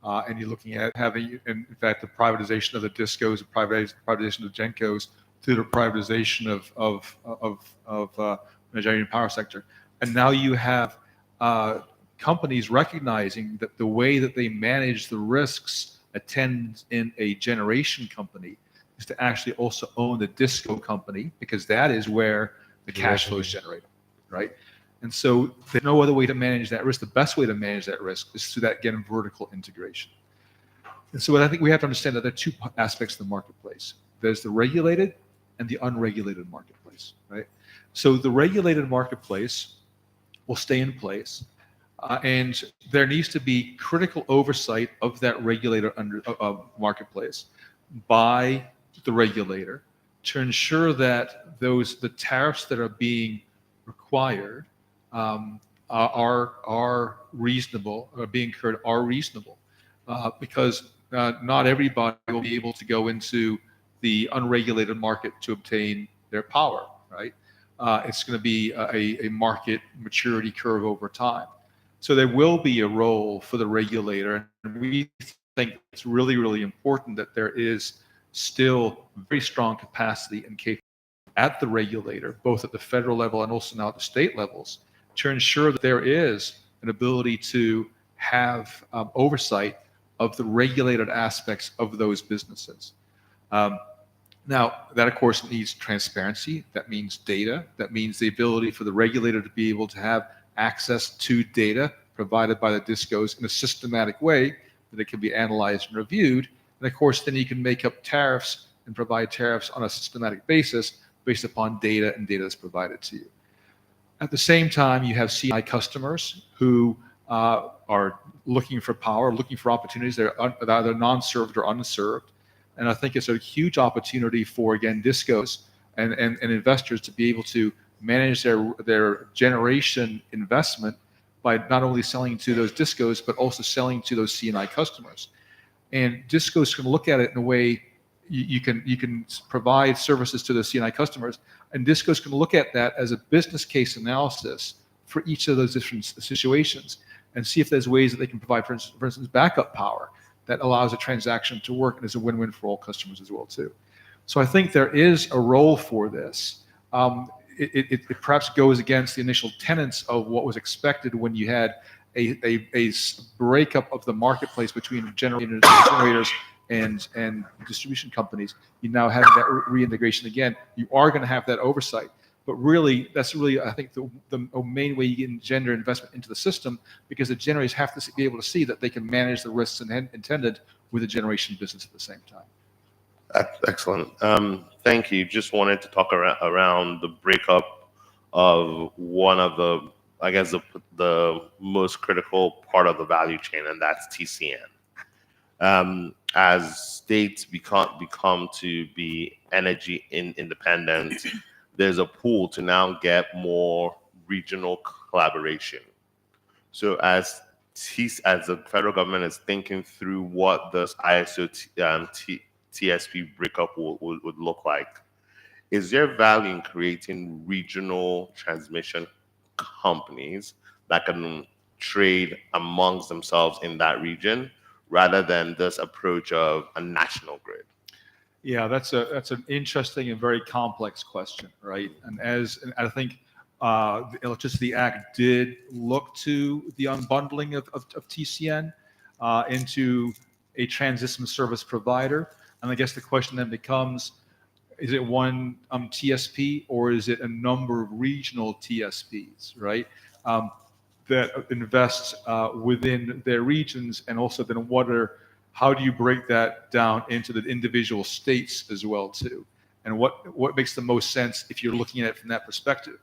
and you're looking at having, in fact, the privatization of the discos, the privatization of the gencos, through the privatization of Nigerian power sector. And now you have companies recognizing that the way that they manage the risks attend in a generation company is to actually also own the disco company, because that is where the cash flow is generated, right? And so there's no other way to manage that risk. The best way to manage that risk is through that, again, vertical integration. And so I think we have to understand that there are two aspects of the marketplace. There's the regulated and the unregulated marketplace, right? So the regulated marketplace will stay in place, and there needs to be critical oversight of that regulated marketplace by the regulator to ensure that the tariffs that are being required are reasonable, are being incurred, are reasonable, because not everybody will be able to go into the unregulated market to obtain their power, right? It's going to be a market maturity curve over time. So there will be a role for the regulator, and we think it's really, really important that there is still very strong capacity and capability at the regulator, both at the federal level and also now at the state levels, to ensure that there is an ability to have oversight of the regulated aspects of those businesses. Now, that of course needs transparency. That means data. That means the ability for the regulator to be able to have access to data provided by the discos in a systematic way that it can be analyzed and reviewed. And of course, then you can make up tariffs and provide tariffs on a systematic basis based upon data and data that's provided to you. At the same time, you have C&I customers who are looking for power, looking for opportunities that are either non-served or unserved. And I think it's a huge opportunity for, again, discos and investors to be able to manage their generation investment by not only selling to those discos, but also selling to those C&I customers. And discos can look at it in a way you can provide services to the C&I customers, and discos can look at that as a business case analysis for each of those different situations and see if there's ways that they can provide, for instance, backup power that allows a transaction to work and is a win-win for all customers as well too. So I think there is a role for this. It perhaps goes against the initial tenets of what was expected when you had a breakup of the marketplace between generators and distribution companies. You now have that reintegration again. You are going to have that oversight. But really, that's really, I think, the main way you can engender investment into the system, because the generators have to be able to see that they can manage the risks intended with the generation business at the same time. Excellent. Thank you. Just wanted to talk around the breakup of one of the, I guess, the most critical part of the value chain, and that's TCN. As states become to be energy independent, there's a pool to now get more regional collaboration. So as the federal government is thinking through what this ISO TSP breakup would look like, is there value in creating regional transmission companies that can trade amongst themselves in that region, rather than this approach of a national grid? Yeah, that's an interesting and very complex question, right? And I think the Electricity Act did look to the unbundling of TCN into a transition service provider. And I guess the question then becomes, is it one TSP, or is it a number of regional TSPs, right? That invest within their regions, and also then how do you break that down into the individual states as well too? And what makes the most sense if you're looking at it from that perspective?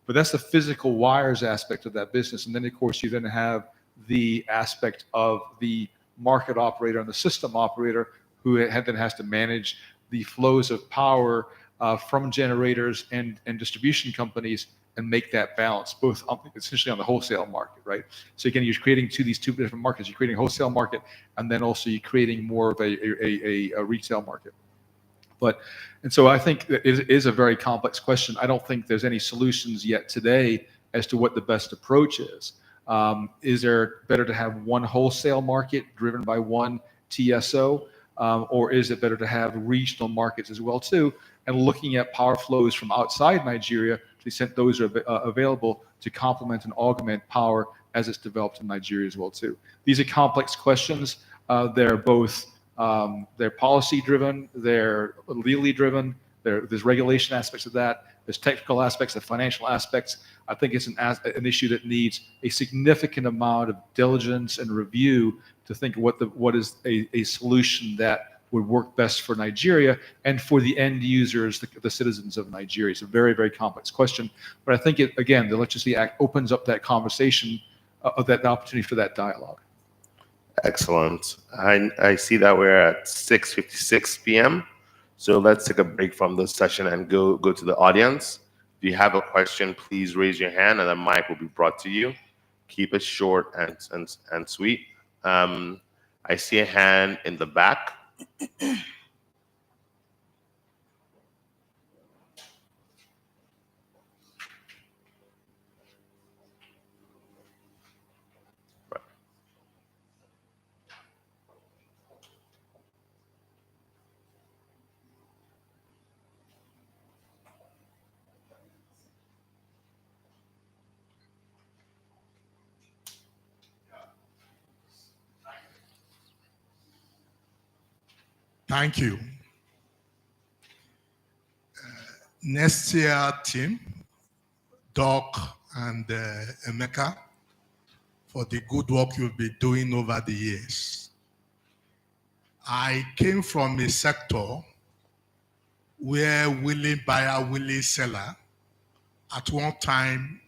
But that's the physical wires aspect of that business. And then of course you then have the aspect of the market operator and the system operator, who then has to manage the flows of power from generators and distribution companies, and make that balance, both essentially on the wholesale market, right? So again, you're creating these two different markets. You're creating a wholesale market, and then also you're creating more of a retail market. And so I think that it is a very complex question. I don't think there's any solutions yet today as to what the best approach is. Is there better to have one wholesale market driven by one TSO, or is it better to have regional markets as well too? And looking at power flows from outside Nigeria, to the extent those are available, to complement and augment power as it's developed in Nigeria as well too. These are complex questions. They're both they're policy driven, they're legally driven, there's regulation aspects of that, there's technical aspects, the financial aspects. I think it's an issue that needs a significant amount of diligence and review to think what is a solution that would work best for Nigeria and for the end users, the citizens of Nigeria. It's a very, very complex question, but I think again, the Electricity Act opens up that conversation, of that opportunity for that dialogue. Excellent. I see that we're at 6:56 p.m. So let's take a break from this session and go to the audience. If you have a question, please raise your hand and the mic will be brought to you. Keep it short and sweet. I see a hand in the back. Thank you. Next year team, Doc and Emeka, for the good work you've been doing over the years. I came from a sector where willing buyer, willing seller at one time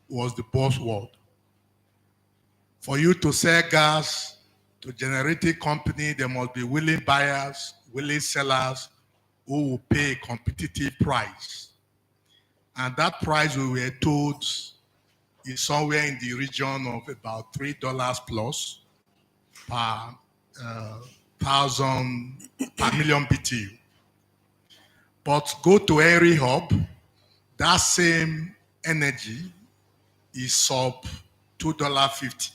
was the buzzword. For you to sell gas to generating company, there must be willing buyers, willing sellers who will pay a competitive price. And that price we were told is somewhere in the region of about $3 plus per million BTU. But go to Airy Hub, that same energy is sub $2.50.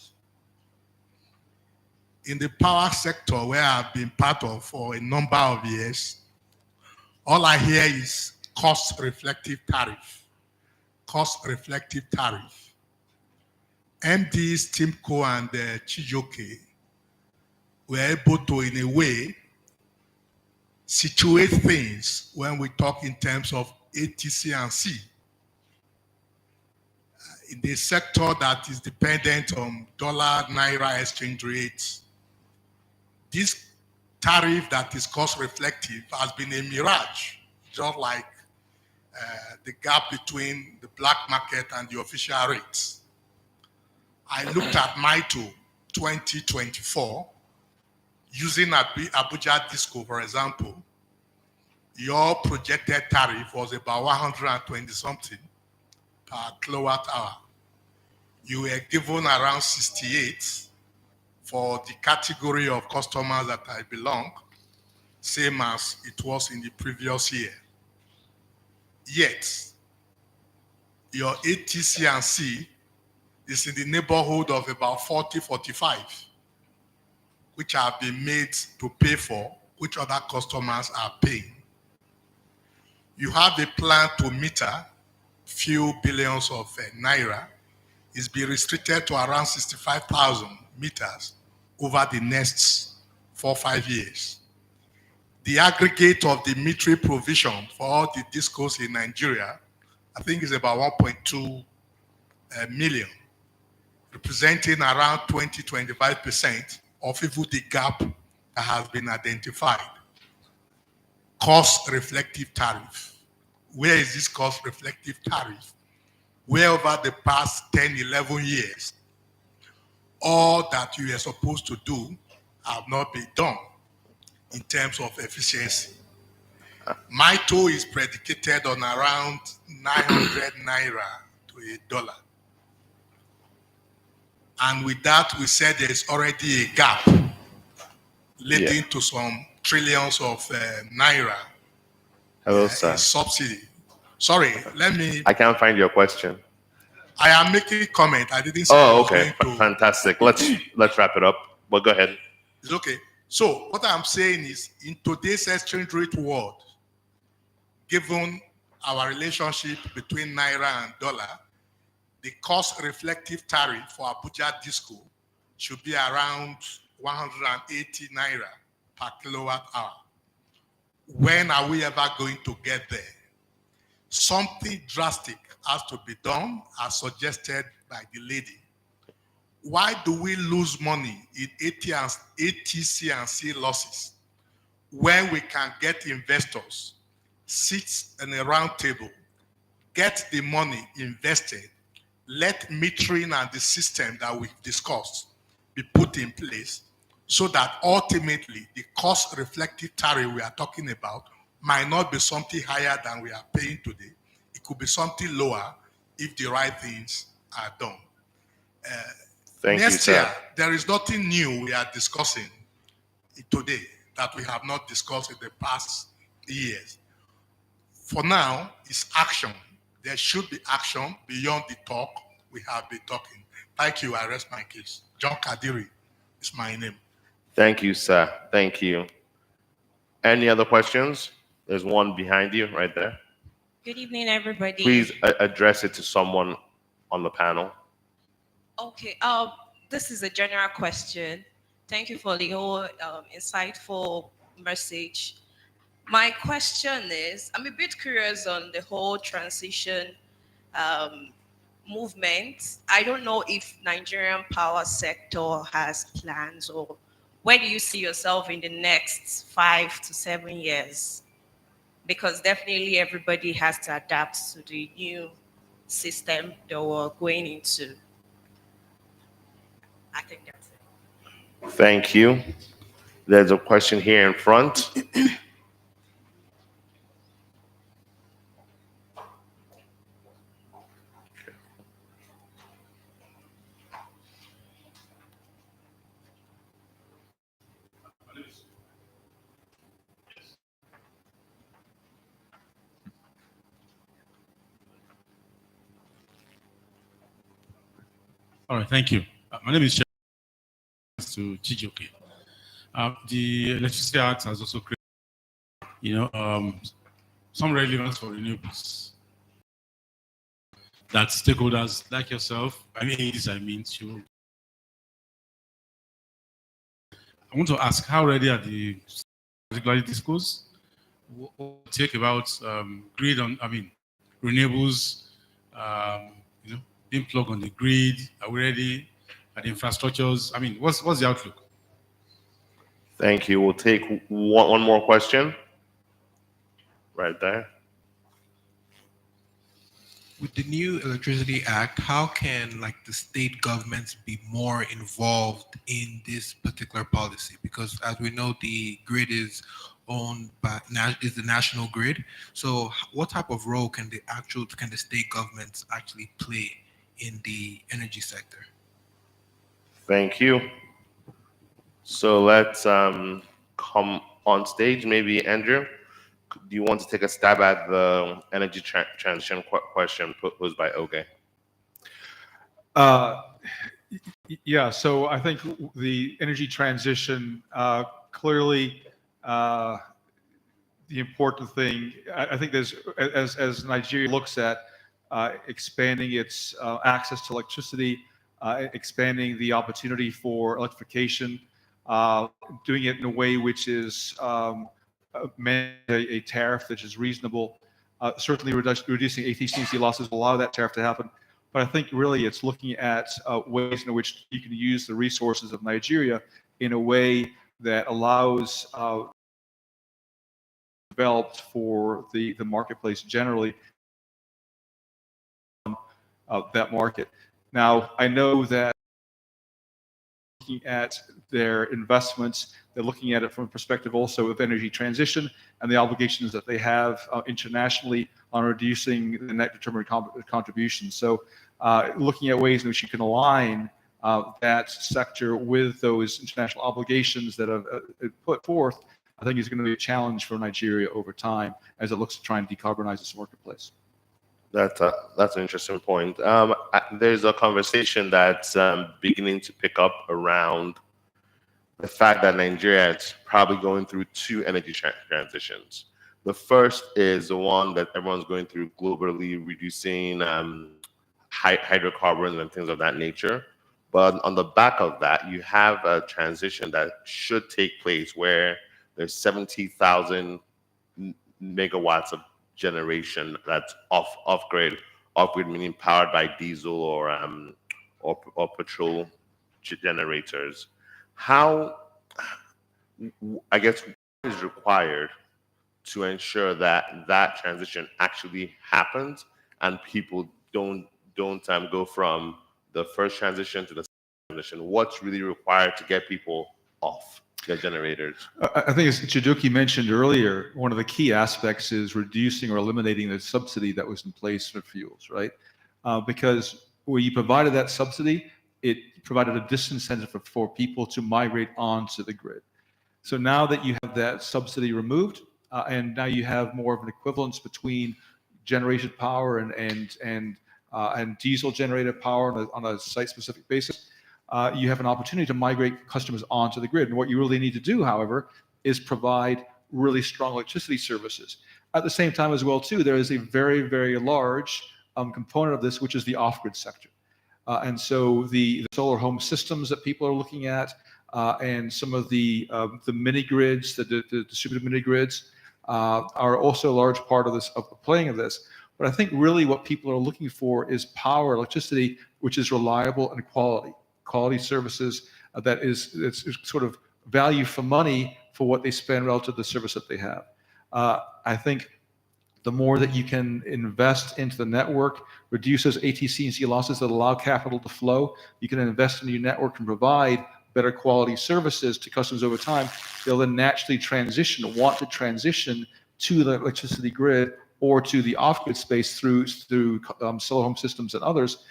In the power sector where I've been part of for a number of years, all I hear is cost-reflective tariff. Cost-reflective tariff. MDs, Timco, and Chijoke were able to, in a way, situate things when we talk in terms of ATC and C. In the sector that is dependent on dollar-naira exchange rates, this tariff that is cost-reflective has been a mirage, just like the gap between the black market and the official rates. I looked at MITO 2024, using Abuja Disco, for example. Your projected tariff was about 120 something per kilowatt hour. You were given around 68 for the category of customers that I belong, same as it was in the previous year. Yet, your ATC and C is in the neighborhood of about 40, 45, which have been made to pay for, which other customers are paying. You have a plan to meter few billions of naira. It's been restricted to around 65,000 meters over the next 4 or 5 years. The aggregate of the metering provision for all the discos in Nigeria, I think is about 1.2 million, representing around 20-25% of even the gap that has been identified. Cost-reflective tariff. Where is this cost-reflective tariff? Where over the past 10, 11 years, all that you are supposed to do have not been done in terms of efficiency. MITO is predicated on around 900 naira to $1. And with that, we said there is already a gap leading to some trillions of naira Hello, a sir. subsidy. Sorry, I can't find your question. I am making a comment. I didn't say I Oh, was okay. going to. Fantastic. Let's wrap it up. But go ahead. It's okay. So what I'm saying is, in today's exchange rate world, given our relationship between Naira and dollar, the cost reflective tariff for Abuja Disco should be around 180 Naira per kilowatt hour. When are we ever going to get there? Something drastic has to be done, as suggested by the lady. Why do we lose money in ATC and C losses when we can get investors, sit in a round table, get the money invested, let metering and the system that we've discussed be put in place so that ultimately the cost reflective tariff we are talking about might not be something higher than we are paying today. It could be something lower if the right things are done. Thank you, Next sir. year, there is nothing new we are discussing today that we have not discussed in the past years. For now, it's action. There should be action beyond the talk we have been talking. Thank you. I rest my case. John Kadiri is my name. Thank you, sir. Thank you. Any other questions? There's one behind you right there. Good evening, everybody. Please address it to someone on the panel. Okay, this is a general question. Thank you for the whole insightful message. My question is, I'm a bit curious on the whole transition movement. I don't know if Nigerian power sector has plans, or where do you see yourself in the next 5 to 7 years? Because definitely everybody has to adapt to the new system that we're going into. I think that's it. Thank you. There's a question here in front. All right, thank you. My name is to Chijoke. The Electricity Act has also created, some relevance for renewables that stakeholders like yourself, I want to ask, how ready are the particularly discos? What take about grid on, renewables, being plugged on the grid? Are we ready? Are the infrastructures? What's the outlook? Thank you. We'll take one more question. Right there. With the new Electricity Act, how can the state governments be more involved in this particular policy? Because as we know, the grid is owned by is the national grid. So what type of role can the state governments actually play in the energy sector? Thank you. So let's come on stage. Maybe Andrew, do you want to take a stab at the energy transition question posed by Oge? Yeah, so I think the energy transition, clearly the important thing, I think there's, as Nigeria looks at expanding its access to electricity, expanding the opportunity for electrification, doing it in a way which is a tariff that is reasonable. Certainly reducing ATC losses will allow that tariff to happen. But I think really it's looking at ways in which you can use the resources of Nigeria in a way that allows developed for the marketplace generally, that market. Now, I know that looking at their investments, they're looking at it from a perspective also of energy transition and the obligations that they have internationally on reducing the net determined contributions. So looking at ways in which you can align that sector with those international obligations that have put forth I think is going to be a challenge for Nigeria over time as it looks to try and decarbonize its marketplace. That's an interesting point. There's a conversation that's beginning to pick up around the fact that Nigeria is probably going through two energy transitions. The first is the one that everyone's going through globally, reducing hydrocarbons and things of that nature. But on the back of that, you have a transition that should take place where there's 70,000 megawatts of generation that's off grid. Off grid meaning powered by diesel or petrol generators. How, I guess, what is required to ensure that that transition actually happens and people don't go from the first transition to the second transition? What's really required to get people off their generators? I think, as Chiduki mentioned earlier, one of the key aspects is reducing or eliminating the subsidy that was in place for fuels, right? Because where you provided that subsidy, it provided a disincentive for people to migrate onto the grid. So now that you have that subsidy removed, and now you have more of an equivalence between generation power and diesel generated power on a site-specific basis, you have an opportunity to migrate customers onto the grid. And what you really need to do, however, is provide really strong electricity services. At the same time as well, too, there is a very, very large component of this, which is the off-grid sector. And so the solar home systems that people are looking at, and some of the mini grids, the distributed mini grids, are also a large part of the playing of this. But I think really what people are looking for is power, electricity, which is reliable and quality services that is sort of value for money for what they spend relative to the service that they have. I think the more that you can invest into the network, reduce those ATC and C losses that allow capital to flow, you can invest in your network and provide better quality services to customers over time. They'll then naturally want to transition to the electricity grid or to the off-grid space through solar home systems and others,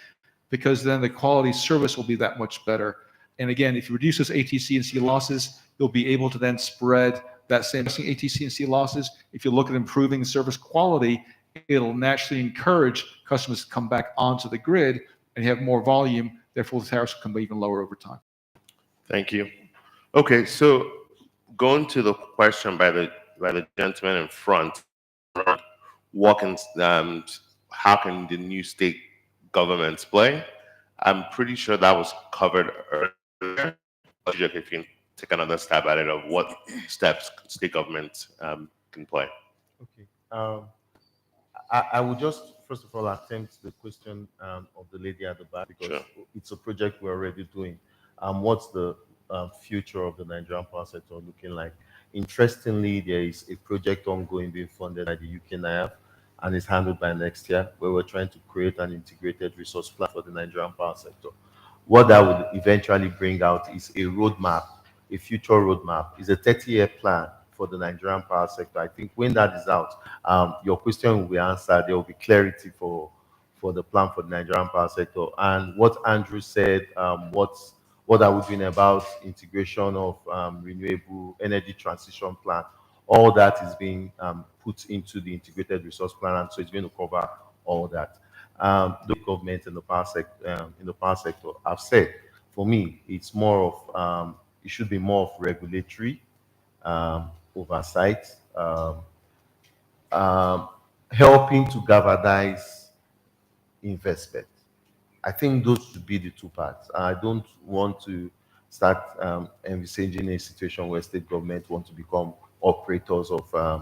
because then the quality service will be that much better. And again, if you reduce those ATC and C losses, you'll be able to then spread that same ATC and C losses. If you look at improving service quality, it'll naturally encourage customers to come back onto the grid and have more volume. Therefore, the tariffs will come even lower over time. Thank you. Okay, so going to the question by the gentleman in front, what can how can the new state governments play? I'm pretty sure that was covered earlier. But if you can take another stab at it of what steps state governments can play. Okay. I would just first of all attempt the question of the lady at the back, because it's a project we're already doing. What's the future of the Nigerian power sector looking like? Interestingly, there is a project ongoing being funded by the UK NIAF, and it's handled by next year, where we're trying to create an integrated resource plan for the Nigerian power sector. What that would eventually bring out is a roadmap, a future roadmap. It's a 30-year plan for the Nigerian power sector. I think when that is out, your question will be answered. There will be clarity for the plan for the Nigerian power sector. And what Andrew said, what are we doing about integration of renewable energy transition plan? All that is being put into the integrated resource plan, and so it's going to cover all that. The government in the power sector, I've said, for me, it's more of it should be more of regulatory oversight, helping to galvanize investment. I think those should be the two parts. I don't want to start envisaging a situation where state government want to become operators of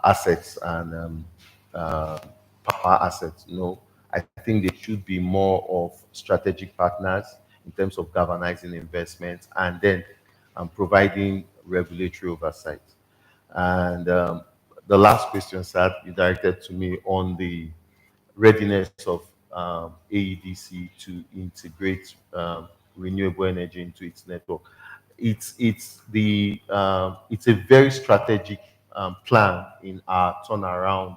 assets and power assets. No, I think they should be more of strategic partners in terms of galvanizing investments and then providing regulatory oversight. And the last question, sir, you directed to me on the readiness of AEDC to integrate renewable energy into its network. It's a very strategic plan in our turnaround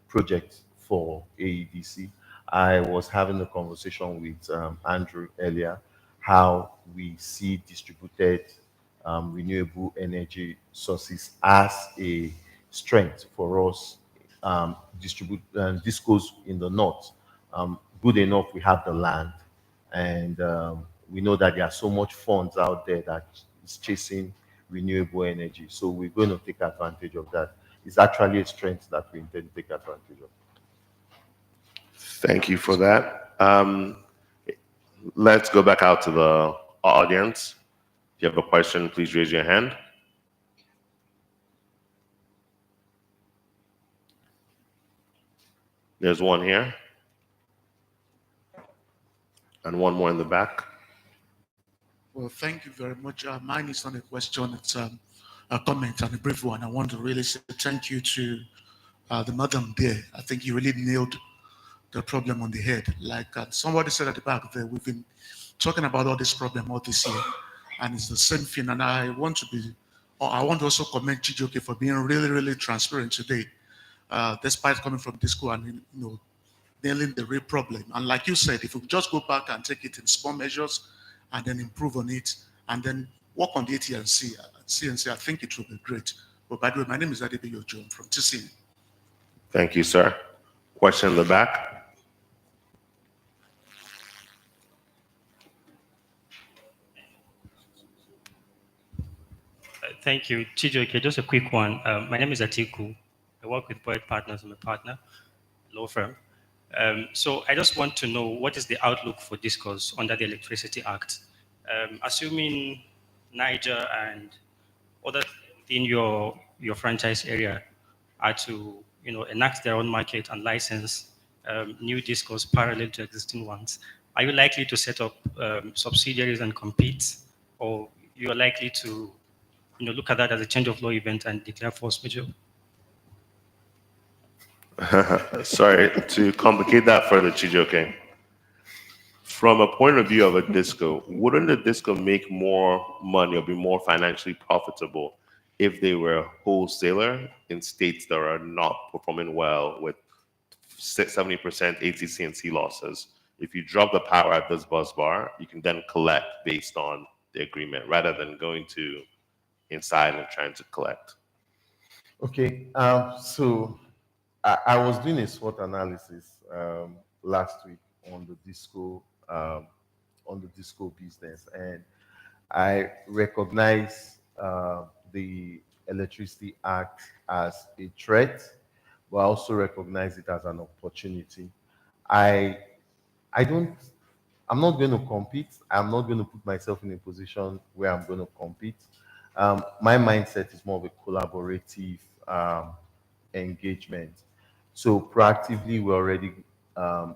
project for AEDC. I was having a conversation with Andrew earlier, how we see distributed renewable energy sources as a strength for us. Distribute discos in the north. Good enough, we have the land, and we know that there are so much funds out there that is chasing renewable energy. So we're going to take advantage of that. It's actually a strength that we intend to take advantage of. Thank you for that. Let's go back out to the audience. If you have a question, please raise your hand. There's one here, and one more in the back. Well, thank you very much. Mine is not a question, it's a comment and a brief one. I want to really say thank you to the madam there. I think you really nailed the problem on the head. Like somebody said at the back there, we've been talking about all this problem all this year, and it's the same thing. And I want to be, or I want to also commend Chijoke for being really, really transparent today, despite coming from this school and nailing the real problem. And like you said, if we just go back and take it in small measures and then improve on it and then work on the CNC, I think it will be great. But by the way, my name is Adebayo John from TCN. Thank you, sir. Question in the back. Thank you, Chijoke. Just a quick one. My name is Atiku. I work with Boyd Partners. I'm a partner, law firm. So I just want to know what is the outlook for discourse under the Electricity Act, assuming Niger and other in your franchise area are to enact their own market and license new discourse parallel to existing ones. Are you likely to set up subsidiaries and compete, or you are likely to look at that as a change of law event and declare force majeure? Sorry, to complicate that further, Chijoke. From a point of view of a disco, wouldn't a disco make more money or be more financially profitable if they were a wholesaler in states that are not performing well with 70% ATC and C losses? If you drop the power at this bus bar, you can then collect based on the agreement rather than going to inside and trying to collect. Okay, so I was doing a SWOT analysis last week on the disco business, and I recognize the Electricity Act as a threat, but I also recognize it as an opportunity. I I don't I'm not going to compete. I'm not going to put myself in a position where I'm going to compete. My mindset is more of a collaborative engagement. So proactively, we're already um,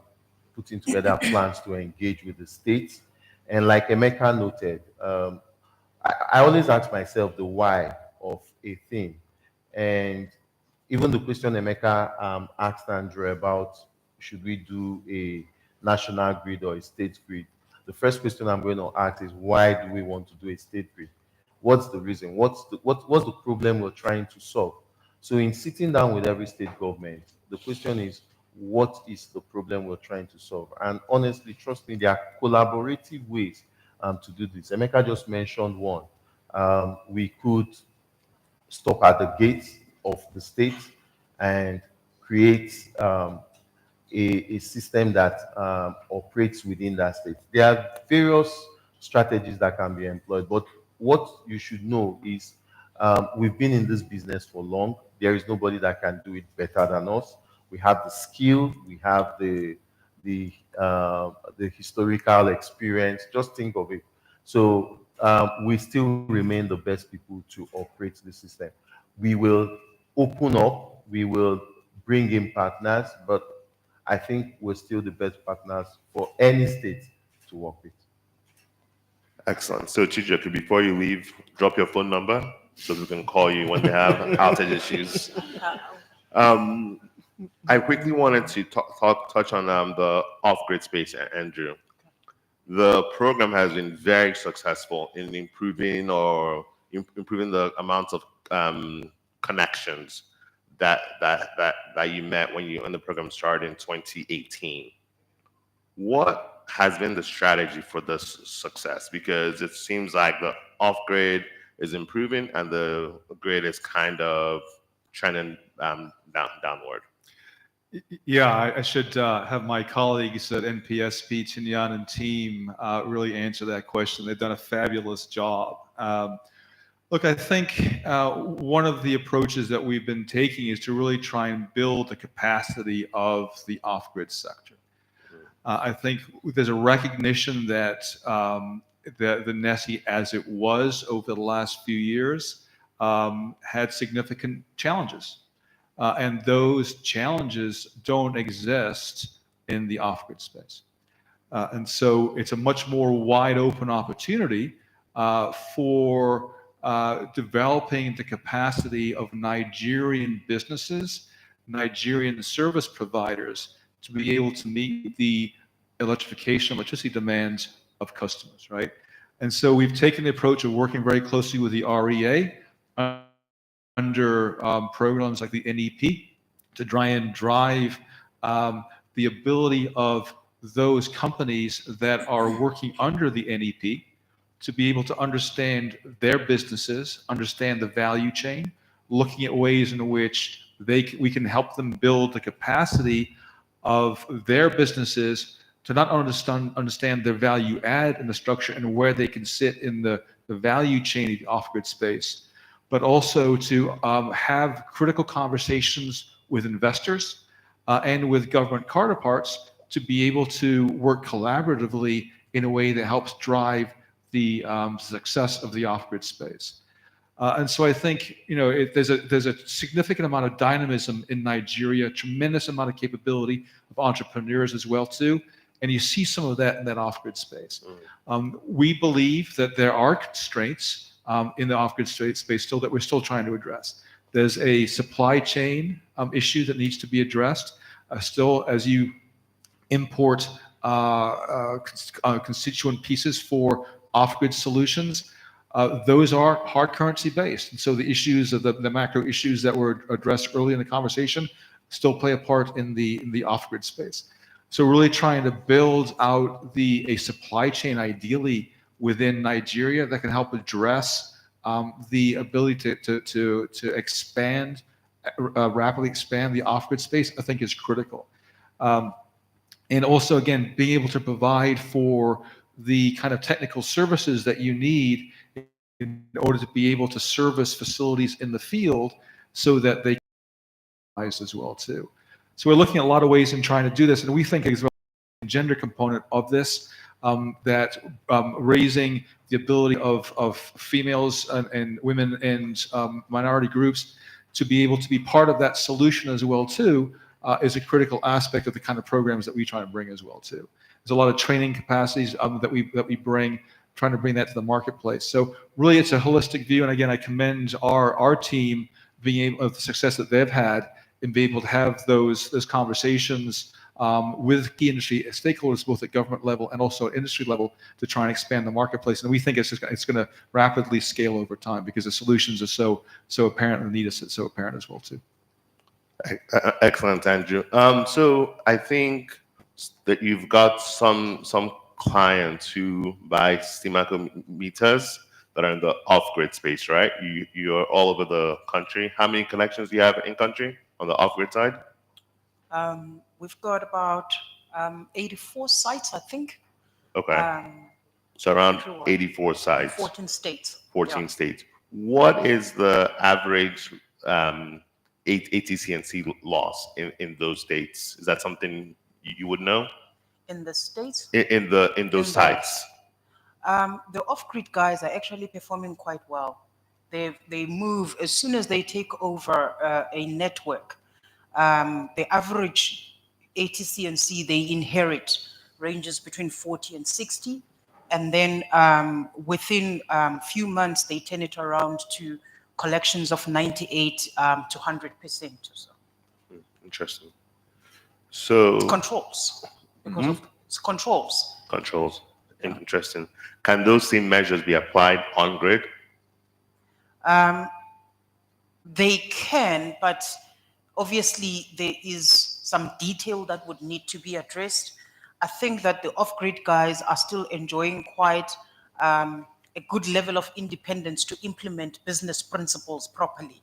putting together plans to engage with the states. And like Emeka noted, I always ask myself the why of a thing. And even the question Emeka asked Andrew about should we do a national grid or a state grid, the first question I'm going to ask is why do we want to do a state grid? What's the reason? What's the problem we're trying to solve? So in sitting down with every state government, the question is what is the problem we're trying to solve? And honestly, trust me, there are collaborative ways to do this. Emeka just mentioned one. We could stop at the gates of the state and create a system that operates within that state. There are various strategies that can be employed, but what you should know is we've been in this business for long. There is nobody that can do it better than us. We have the skill, we have the historical experience. Just think of it. So we still remain the best people to operate the system. We will open up, we will bring in partners, but I think we're still the best partners for any state to work with. Excellent. So, Chijoke, before you leave, drop your phone number so we can call you when they have outage issues. Um, I quickly wanted to touch on the off-grid space, Andrew. The program has been very successful in improving the amount of connections that you met when the program started in 2018. What has been the strategy for this success? Because it seems like the off-grid is improving and the grid is kind of trending downward. Yeah, I should have my colleagues at NPSP, Tinyan and team, really answer that question. They've done a fabulous job. Look, I think one of the approaches that we've been taking is to really try and build the capacity of the off-grid sector. I think there's a recognition that the NESI, as it was over the last few years, had significant challenges. And those challenges don't exist in the off-grid space. And so it's a much more wide open opportunity for developing the capacity of Nigerian businesses, Nigerian service providers to be able to meet the electricity demands of customers, right? And so we've taken the approach of working very closely with the REA under programs like the NEP to try and drive the ability of those companies that are working under the NEP to be able to understand their businesses, understand the value chain, looking at ways in which we can help them build the capacity of their businesses to not understand their value add in the structure and where they can sit in the value chain of the off-grid space, but also to have critical conversations with investors and with government counterparts to be able to work collaboratively in a way that helps drive the success of the off-grid space. And so I think there's a significant amount of dynamism in Nigeria, tremendous amount of capability of entrepreneurs as well too, and you see some of that in that off-grid space. We believe that there are constraints in the off-grid space still that we're still trying to address. There's a supply chain issue that needs to be addressed. Still, as you import constituent pieces for off-grid solutions, those are hard currency based. And so the issues of the macro issues that were addressed early in the conversation still play a part in the off-grid space. So really trying to build out a supply chain ideally within Nigeria that can help address the ability to expand, rapidly expand the off-grid space, I think is critical. And also, again, being able to provide for the kind of technical services that you need in order to be able to service facilities in the field so that they can as well too. So we're looking at a lot of ways in trying to do this, and we think as well the gender component of this, that raising the ability of females and women and minority groups to be able to be part of that solution as well too, is a critical aspect of the kind of programs that we try to bring as well too. There's a lot of training capacities that we bring, trying to bring that to the marketplace. So really, it's a holistic view. And again, I commend our team being able of the success that they've had in being able to have those conversations with key industry stakeholders, both at government level and also at industry level, to try and expand the marketplace. And we think it's going to rapidly scale over time because the solutions are so apparent and the need is so apparent as well too. Excellent, Andrew. So I think that you've got some clients who buy Stimaco meters that are in the off-grid space, right? You're all over the country. How many connections do you have in country on the off-grid side? We've got about 84 sites, I think. Okay. So around 84 sites. 14 states. 14 states. What is the average ATC&C loss in those states? Is that something you would know? In the states? In those sites. The off-grid guys are actually performing quite well. They move as soon as they take over a network. The average ATC&C they inherit ranges between 40 and 60, and then within few months they turn it around to collections of 98 to 100% or so. Interesting. So controls. Because of controls. Controls. Yeah. Interesting. Can those same measures be applied on grid? They can, but obviously there is some detail that would need to be addressed. I think that the off-grid guys are still enjoying quite a good level of independence to implement business principles properly.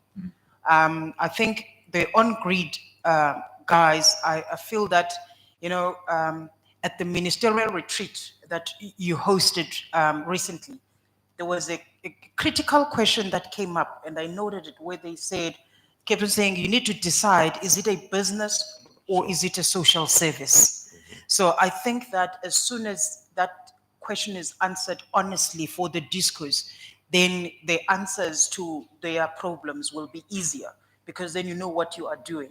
I think the on-grid guys, I feel that, at the ministerial retreat that you hosted recently, there was a critical question that came up, and I noted it, where they kept on saying, you need to decide, is it a business or is it a social service? So I think that as soon as that question is answered honestly for the discourse, then the answers to their problems will be easier, because then you know what you are doing.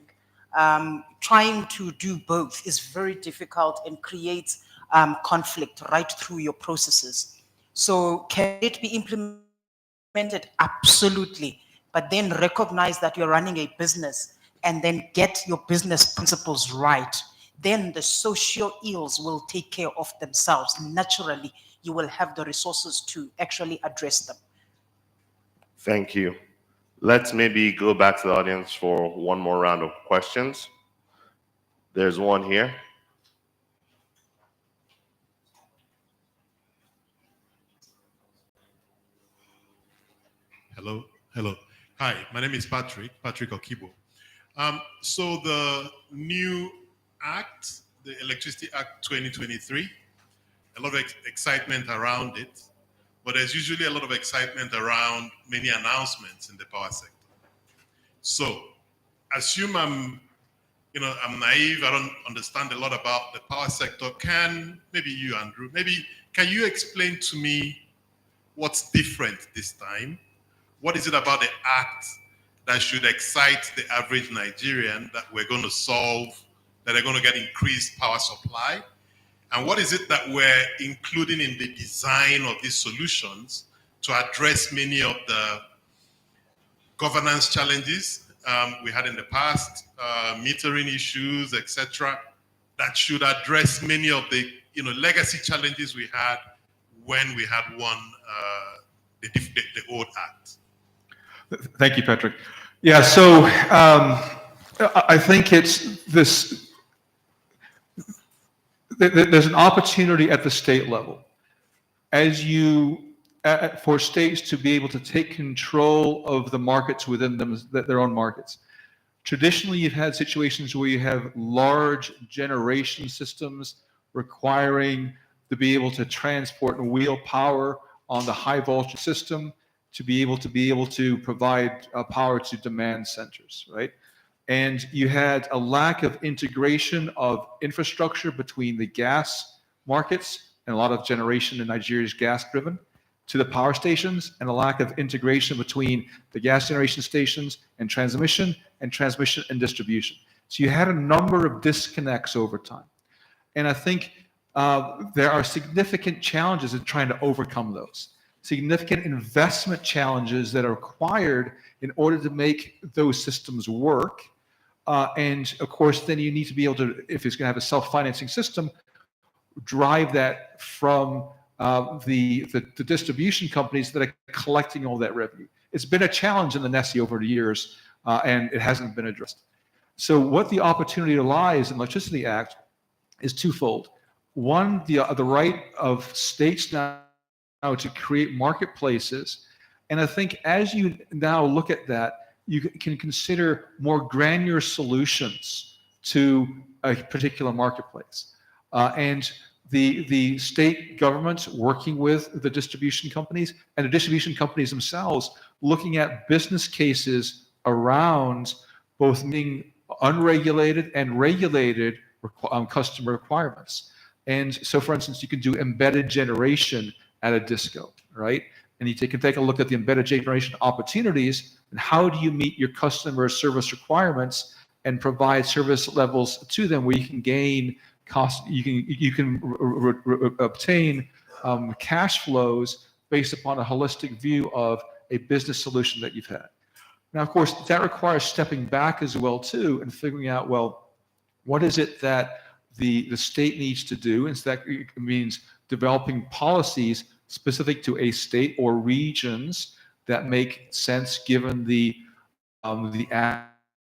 Trying to do both is very difficult and creates conflict right through your processes. So can it be implemented? Absolutely. But then recognize that you're running a business and then get your business principles right. Then the social ills will take care of themselves. Naturally, you will have the resources to actually address them. Thank you. Let's maybe go back to the audience for one more round of questions. There's one here. Hello. Hi, my name is Patrick Okibo. So the new act, the Electricity Act 2023, a lot of excitement around it, but there's usually a lot of excitement around many announcements in the power sector. So assume I'm naive, I don't understand a lot about the power sector. Maybe you, Andrew, can you explain to me what's different this time? What is it about the act that should excite the average Nigerian that we're going to solve, that are going to get increased power supply? And what is it that we're including in the design of these solutions to address many of the governance challenges we had in the past, metering issues, etc., that should address many of the legacy challenges we had when we had the old act? Thank you, Patrick. Yeah, so I think it's this, there's an opportunity at the state level for states to be able to take control of the markets within them, their own markets. Traditionally, you've had situations where you have large generation systems requiring to be able to transport and wheel power on the high voltage system to be able to provide power to demand centers, right? And you had a lack of integration of infrastructure between the gas markets, and a lot of generation in Nigeria is gas driven, to the power stations, and a lack of integration between the gas generation stations and transmission and distribution. So you had a number of disconnects over time. And I think there are significant challenges in trying to overcome those. Significant investment challenges that are required in order to make those systems work. And of course, then you need to be able to, if it's going to have a self-financing system, drive that from the distribution companies that are collecting all that revenue. It's been a challenge in the NESI over the years, and it hasn't been addressed. So what the opportunity lies in the Electricity Act is twofold. One, the right of states now to create marketplaces. And I think as you now look at that, you can consider more granular solutions to a particular marketplace. And the state governments working with the distribution companies, and the distribution companies themselves looking at business cases around both meeting unregulated and regulated customer requirements. And so, for instance, you can do embedded generation at a disco, right? And you can take a look at the embedded generation opportunities and how do you meet your customer service requirements and provide service levels to them where you can gain cost, you can obtain cash flows based upon a holistic view of a business solution that you've had. Now, of course, that requires stepping back as well too and figuring out, well, what is it that the state needs to do? And so that means developing policies specific to a state or regions that make sense given the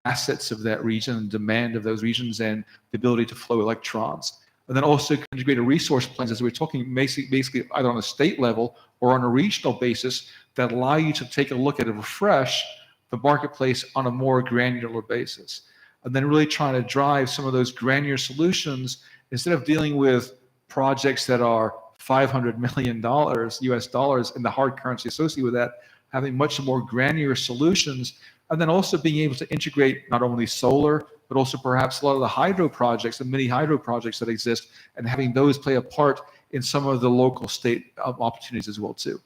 assets of that region and demand of those regions and the ability to flow electrons. and then also integrated resource plans, as we're talking, basically either on a state level or on a regional basis, that allow you to take a look at and refresh the marketplace on a more granular basis. And then really trying to drive some of those granular solutions instead of dealing with projects that are $500 million US dollars in the hard currency associated with that, having much more granular solutions, and then also being able to integrate not only solar, but also perhaps a lot of the hydro projects, the mini hydro projects that exist, and having those play a part in some of the local state opportunities as well too.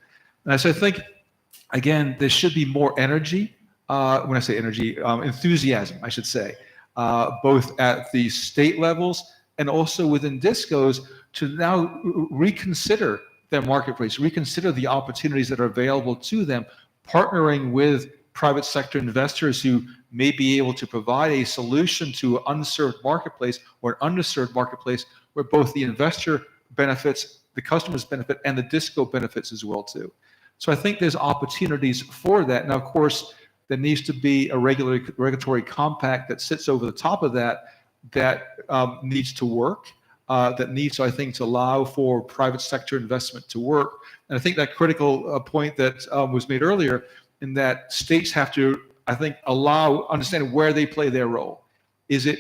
And so I think, again, there should be more energy, when I say energy, enthusiasm, I should say, both at the state levels and also within discos to now reconsider their marketplace, reconsider the opportunities that are available to them, partnering with private sector investors who may be able to provide a solution to an unserved marketplace or an underserved marketplace where both the investor benefits, the customers benefit, and the disco benefits as well too. So I think there's opportunities for that. Now, of course, there needs to be a regulatory compact that sits over the top of that needs to work, that needs, I think, to allow for private sector investment to work. And I think that critical point that was made earlier, in that states have to, I think, understand where they play their role. Is it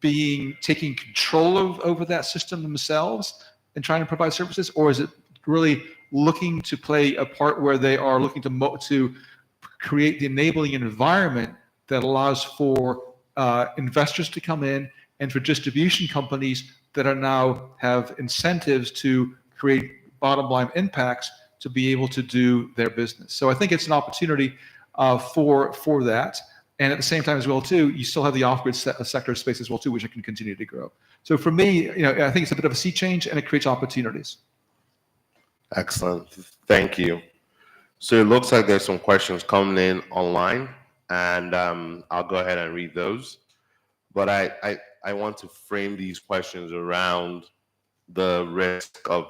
taking control over that system themselves and trying to provide services, or is it really looking to play a part where they are looking to create the enabling environment that allows for investors to come in and for distribution companies that are now have incentives to create bottom line impacts to be able to do their business. So I think it's an opportunity for that. And at the same time as well too, you still have the off-grid sector space as well too, which can continue to grow. So for me, I think it's a bit of a sea change and it creates opportunities. Excellent. Thank you. So it looks like there's some questions coming in online, and I'll go ahead and read those. But I want to frame these questions around the risk of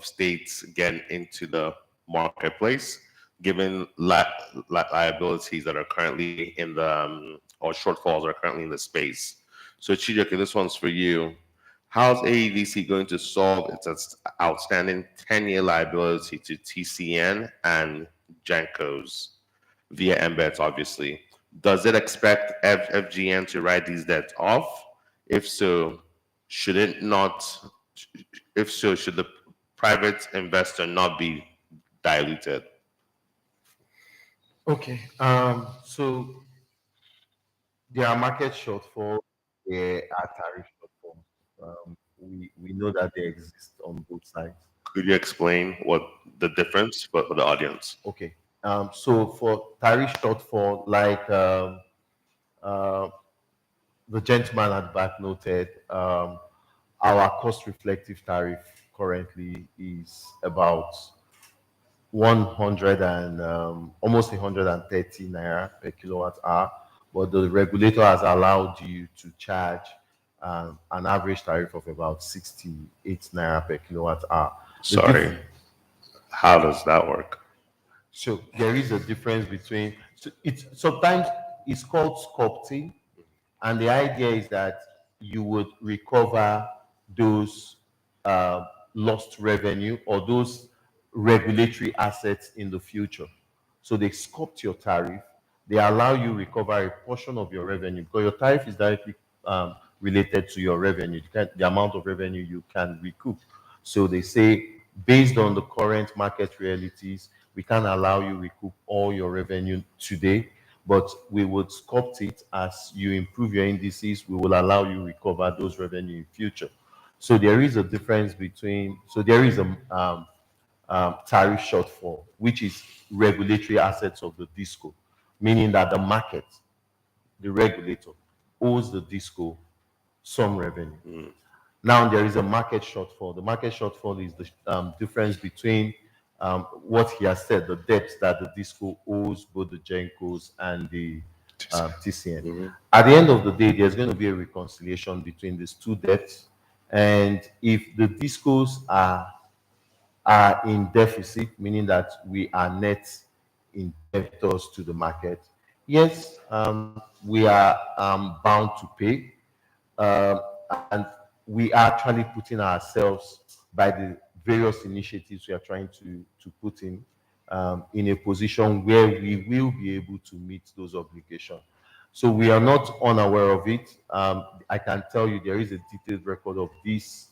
states getting into the marketplace, given liabilities that are currently in the, or shortfalls are currently in the space. So Chijioke, this one's for you. How's AEDC going to solve its outstanding 10-year liability to TCN and Gencos via embeds, obviously? Does it expect FGN to write these debts off? If so, should the private investor not be diluted? Okay. So there are market shortfall, there are tariff shortfall. We know that they exist on both sides. Could you explain what the difference for the audience? Okay. So for tariff shortfall, like the gentleman at the back noted, our cost reflective tariff currently is about 100 and almost 130 naira per kilowatt hour, but the regulator has allowed you to charge an average tariff of about 68 naira per kilowatt hour. Sorry, how does that work? So there is a difference between, so sometimes it's called sculpting, and the idea is that you would recover those lost revenue or those regulatory assets in the future. So they sculpt your tariff. They allow you recover a portion of your revenue because your tariff is directly related to your revenue, the amount of revenue you can recoup. So they say, based on the current market realities, we can't allow you recoup all your revenue today, but we would sculpt it as you improve your indices. We will allow you recover those revenue in future. So there is a difference between. So there is a tariff shortfall, which is regulatory assets of the disco, meaning that the market, the regulator, owes the disco some revenue. Now there is a market shortfall. The market shortfall is the difference between what he has said, the debts that the disco owes both the Gencos and the TCN. At the end of the day, there's going to be a reconciliation between these two debts. And if the discos are in deficit, meaning that we are net in debtors to the market, yes, we are bound to pay. And we are actually putting ourselves by the various initiatives we are trying to put in a position where we will be able to meet those obligations. So we are not unaware of it. I can tell you there is a detailed record of this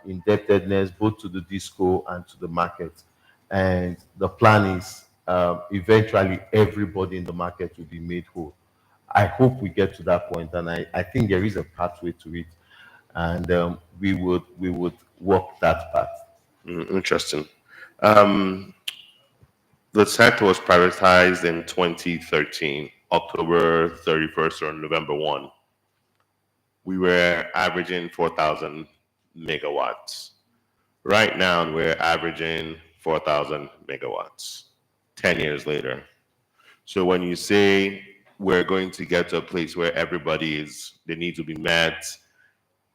indebtedness, both to the disco and to the market. And the plan is eventually everybody in the market will be made whole. I hope we get to that point, and I think there is a pathway to it, and we would walk that path. Interesting. Um, the sector was privatized in 2013, October 31st or November 1. We were averaging 4,000 megawatts. Right now, we're averaging 4,000 megawatts 10 years later. So when you say we're going to get to a place where the needs will be met,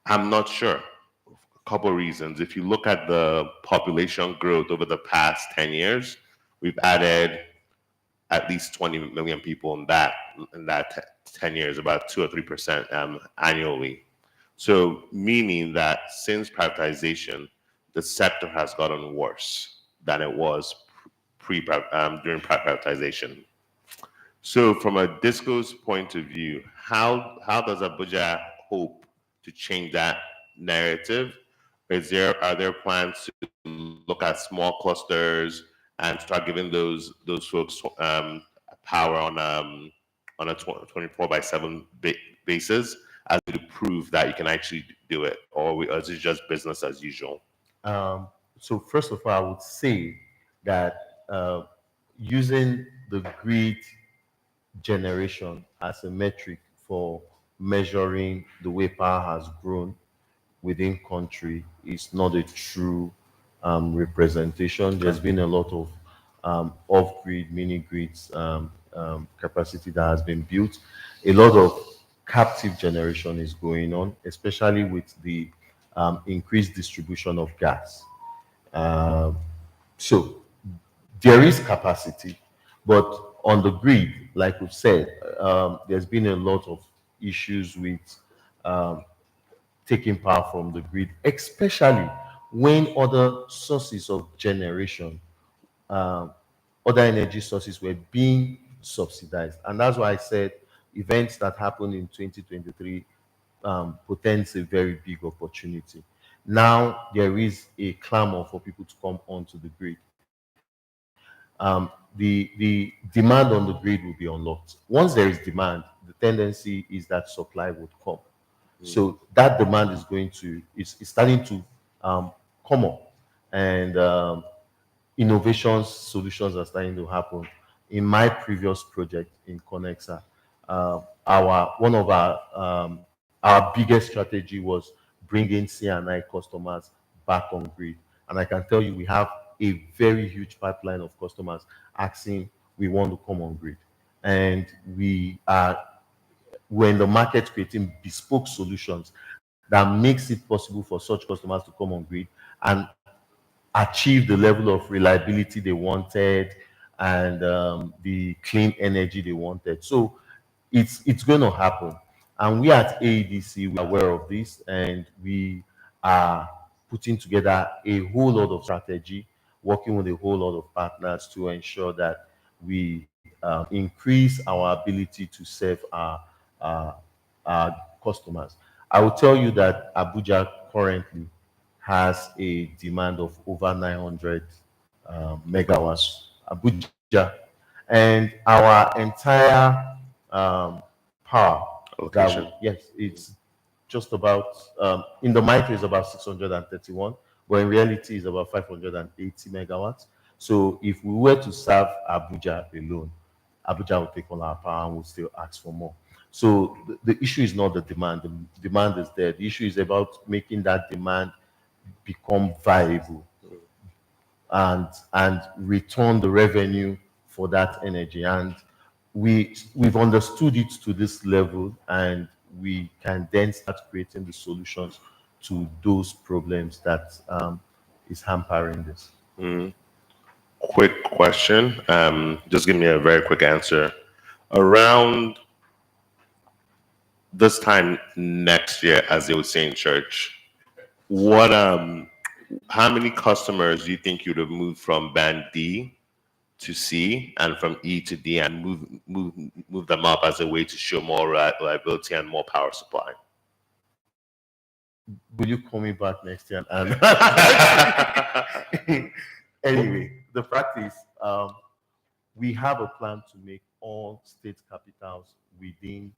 I'm not sure. A couple of reasons. If you look at the population growth over the past 10 years, we've added at least 20 million people in that 10 years, about 2 or 3% annually. So meaning that since privatization, the sector has gotten worse than it was during privatization. So from a disco's point of view, how does Abuja hope to change that narrative? Are there plans to look at small clusters and start giving those folks power on a 24/7 basis as to prove that you can actually do it, or is it just business as usual? So first of all, I would say that using the grid generation as a metric for measuring the way power has grown within country is not a true representation. There's been a lot of off-grid, mini-grids capacity that has been built. A lot of captive generation is going on, especially with the increased distribution of gas. So there is capacity, but on the grid, like we've said, there's been a lot of issues with um, taking power from the grid, especially when other sources of generation, um, other energy sources were being subsidized. And that's why I said events that happened in 2023 portends a very big opportunity. Now there is a clamor for people to come onto the grid. The demand on the grid will be unlocked. Once there is demand, the tendency is that supply would come. So that demand is starting to come up, and innovations, solutions are starting to happen. In my previous project in Conexa, our one of our biggest strategy was bringing C&I customers back on grid, and I can tell you we have a very huge pipeline of customers asking we want to come on grid, and we're in the market creating bespoke solutions that makes it possible for such customers to come on grid and achieve the level of reliability they wanted and the clean energy they wanted. So it's going to happen. And we at AEDC, we are aware of this, and we are putting together a whole lot of strategy, working with a whole lot of partners to ensure that we increase our ability to serve our, our customers. I will tell you that Abuja currently has a demand of over 900 megawatts. Abuja, and our entire power Location. yes, it's just about in the micro is about 631, but in reality is about 580 megawatts. So if we were to serve Abuja alone, Abuja will take all our power and will still ask for more. So the issue is not the demand. The demand is there. The issue is about making that demand become viable and return the revenue for that energy. And we've understood it to this level, and we can then start creating the solutions to those problems that is hampering this. Quick question. Just give me a very quick answer. Around this time next year, as they would say in church, what how many customers do you think you'd have moved from band D to C and from E to D and move them up as a way to show more reliability and more power supply? Will you call me back next year? And anyway, the fact is, we have a plan to make all state capitals within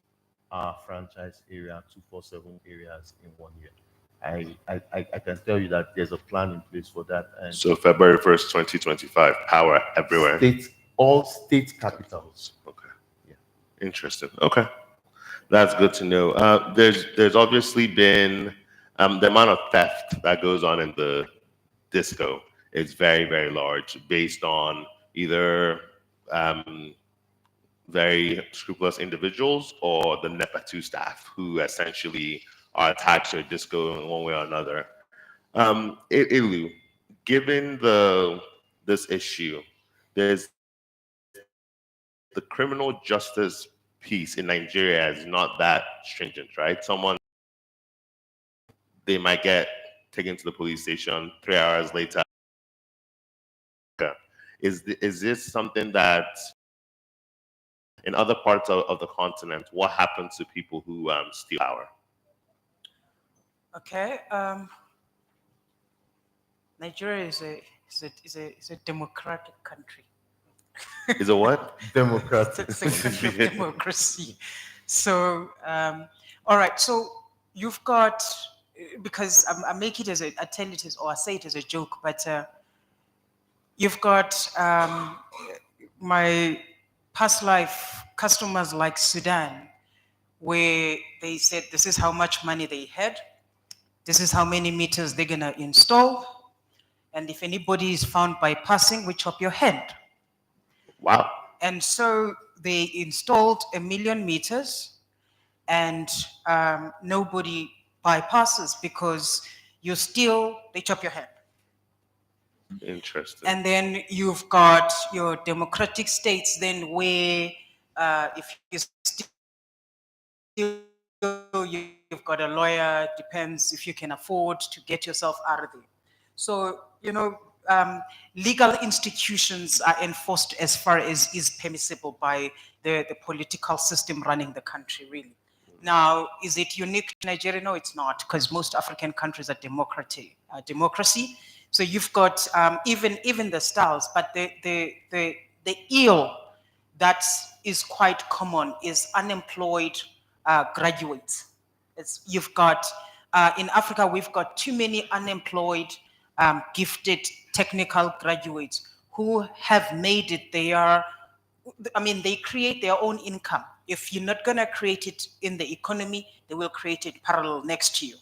our franchise area 247 areas in 1 year. I can tell you that there's a plan in place for that. And So February 1st, 2025, power everywhere. all state capitals. Okay. Yeah. Interesting. Okay. That's good to know. There's obviously been the amount of theft that goes on in the disco is very, very large based on either very scrupulous individuals or the NEPA2 staff who essentially are attached to a disco in one way or another. Ilu, given this issue, there's the criminal justice piece in Nigeria is not that stringent, right? They might get taken to the police station 3 hours later. Is this something that in other parts of the continent, what happens to people who steal power? Okay. Nigeria is a democratic country. Is it what? Democratic. It's a country of democracy. So, all right. So you've got, because I make it as I tell it as, or I say it as a joke, but you've got my past life customers like Sudan, where they said this is how much money they had, this is how many meters they're gonna install, and if anybody is found bypassing, we chop your head. Wow. And so they installed 1 million meters, and nobody bypasses because they chop your head. Interesting. And then you've got your democratic states then where if you steal, you've got a lawyer, depends if you can afford to get yourself out of there. So, legal institutions are enforced as far as is permissible by the political system running the country, really. Now, is it unique to Nigeria? No, it's not, because most African countries are democracy. So you've got even the styles, but the ill that is quite common is unemployed graduates. You've got in Africa, we've got too many unemployed, gifted technical graduates who have made it they create their own income. If you're not going to create it in the economy, they will create it parallel next to you.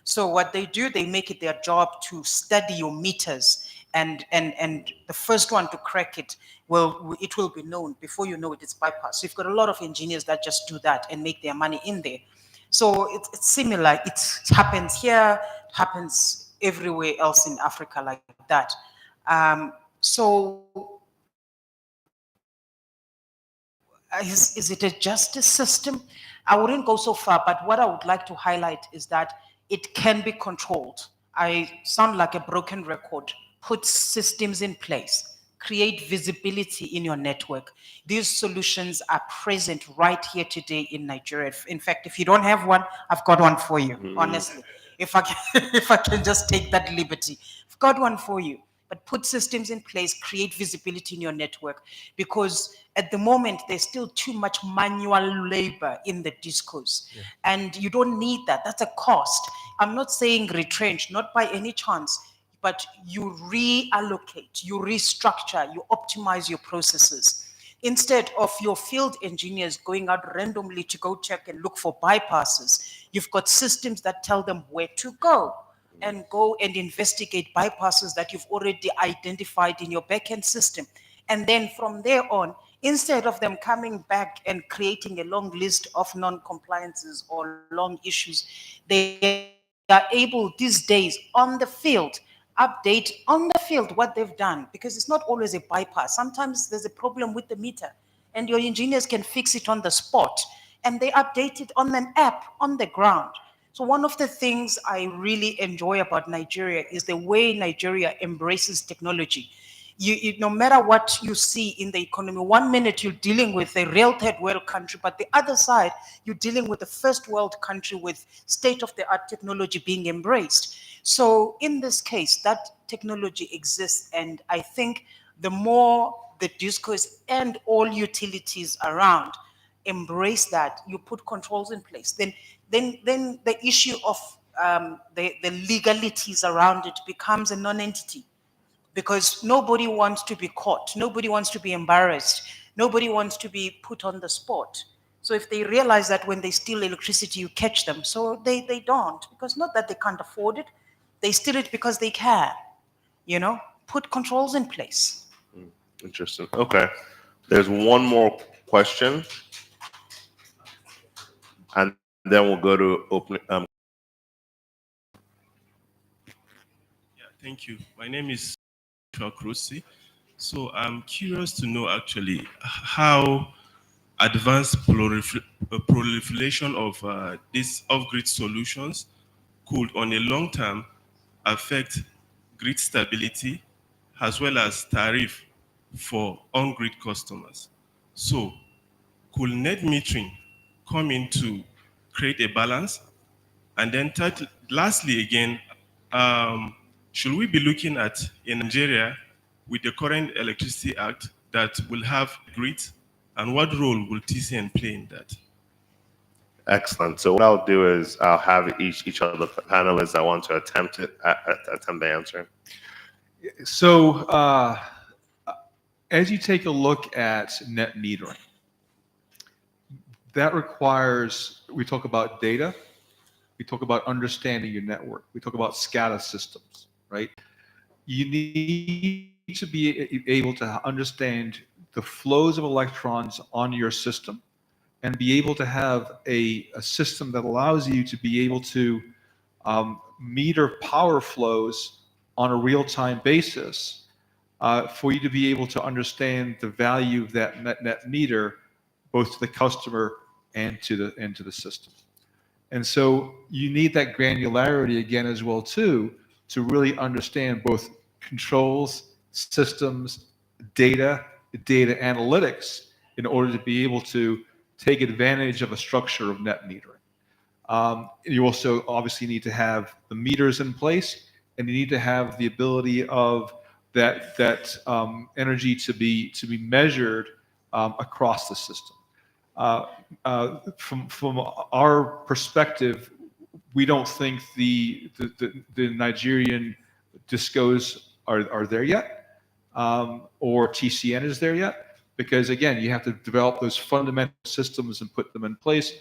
So what they do, they make it their job to study your meters, and the first one to crack it will be known before you know it. It's bypass. So you've got a lot of engineers that just do that and make their money in there. So it's similar. It happens here, it happens everywhere else in Africa like that. So is it a justice system? I wouldn't go so far, but what I would like to highlight is that it can be controlled. I sound like a broken record. Put systems in place, create visibility in your network. These solutions are present right here today in Nigeria. In fact, if you don't have one, I've got one for you, honestly. If I can just take that liberty, I've got one for you. But put systems in place, create visibility in your network, because at the moment, there's still too much manual labor in the discourse. Yeah. And you don't need that. That's a cost. I'm not saying retrench, not by any chance, but you reallocate, you restructure, you optimize your processes. Instead of your field engineers going out randomly to go check and look for bypasses, you've got systems that tell them where to go and go and investigate bypasses that you've already identified in your backend system. And then from there on, instead of them coming back and creating a long list of non-compliances or long issues, they are able these days on the field, update on the field what they've done, because it's not always a bypass. Sometimes there's a problem with the meter and your engineers can fix it on the spot, and they update it on an app on the ground. So one of the things I really enjoy about Nigeria is the way Nigeria embraces technology. No matter what you see in the economy, one minute you're dealing with a real third world country, but the other side, you're dealing with a first world country with state-of-the-art technology being embraced. So in this case, that technology exists, and I think the more the discourse and all utilities around embrace that, you put controls in place, then the issue of the legalities around it becomes a non-entity, because nobody wants to be caught, nobody wants to be embarrassed, nobody wants to be put on the spot. So if they realize that when they steal electricity, you catch them, so they don't, because not that they can't afford it, they steal it because they care, you know, put controls in place. Interesting. Okay. There's one more question, and then we'll go to open. Yeah, thank you. My name is Chokrusi. So I'm curious to know actually how advanced proliferation of these off-grid solutions could, on a long term, affect grid stability as well as tariff for on-grid customers. So, could net metering come in to create a balance? And then lastly again, um, should we be looking at in Nigeria with the current Electricity Act that will have grid, and what role will TCN play in that? Excellent. So what I'll do is I'll have each of the panelists I want to attempt the answer. So, as you take a look at net metering, that requires, we talk about data, we talk about understanding your network, we talk about SCADA systems, right? You need to be able to understand the flows of electrons on your system and be able to have a system that allows you to be able to meter power flows on a real-time basis for you to be able to understand the value of that net meter, both to the customer and to the system. And so you need that granularity again as well too, to really understand both controls, systems, data analytics in order to be able to take advantage of a structure of net metering. You also obviously need to have the meters in place, and you need to have the ability of that energy to be measured across the system. From our perspective, we don't think the Nigerian discos are there yet, or TCN is there yet, because again, you have to develop those fundamental systems and put them in place,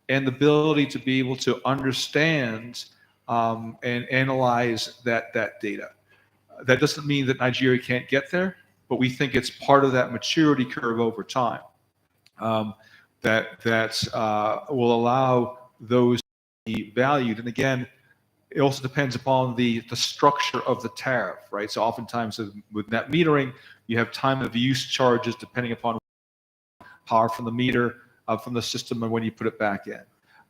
and the ability to be able to understand and analyze that data. That doesn't mean that Nigeria can't get there, but we think it's part of that maturity curve over time. That will allow those to be valued. And again, it also depends upon the structure of the tariff, right? So oftentimes with net metering, you have time of use charges depending upon power from the meter, from the system, and when you put it back in.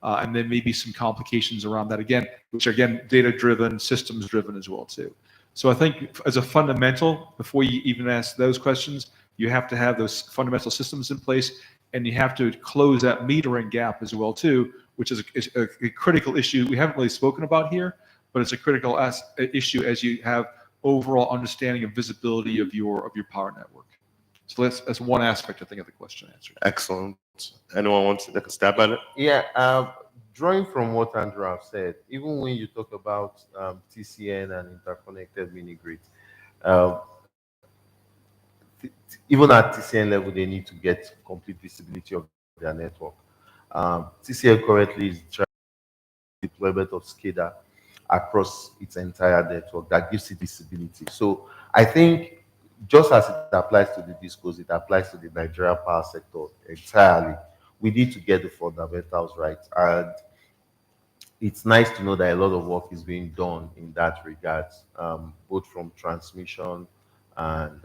And then maybe some complications around that again, which are again data-driven, systems-driven as well too. So I think as a fundamental, before you even ask those questions, you have to have those fundamental systems in place, and you have to close that metering gap as well too, which is a critical issue we haven't really spoken about here, but it's a critical issue as you have overall understanding and visibility of your power network. So that's one aspect, I think, of the question answered. Excellent. Anyone wants to take a stab at it? Yeah, drawing from what Andrew have said, even when you talk about TCN and interconnected mini grids, even at TCN level, they need to get complete visibility of their network. TCN currently is trying deployment of SCADA across its entire network that gives it visibility. So I think just as it applies to the discos, it applies to the Nigerian power sector entirely. We need to get the fundamentals right. And it's nice to know that a lot of work is being done in that regard, both from transmission and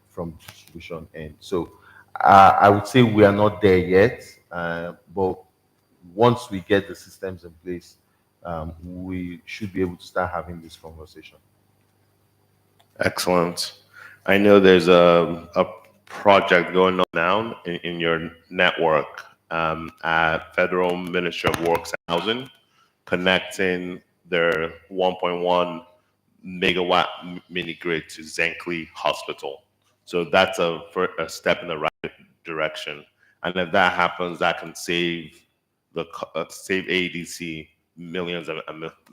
from distribution end. So I would say we are not there yet, but once we get the systems in place, we should be able to start having this conversation. Excellent. I know there's a project going on now in your network at Federal Ministry of Works and Housing, connecting their 1.1 megawatt mini grid to Zenkli Hospital. So that's a step in the right direction. And if that happens, that can save ADC millions and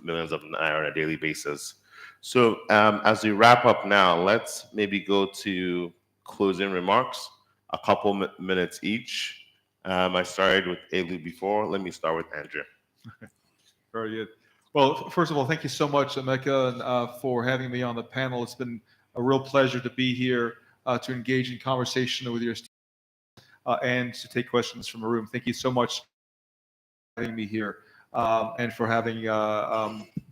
millions of naira on a daily basis. So as we wrap up now, let's maybe go to closing remarks, a couple minutes each. I started with Elu before. Let me start with Andrew. Very good. Well, first of all, thank you so much, Emeka, and, for having me on the panel. It's been a real pleasure to be here to engage in conversation with your students and to take questions from the room. Thank you so much for having me here and for having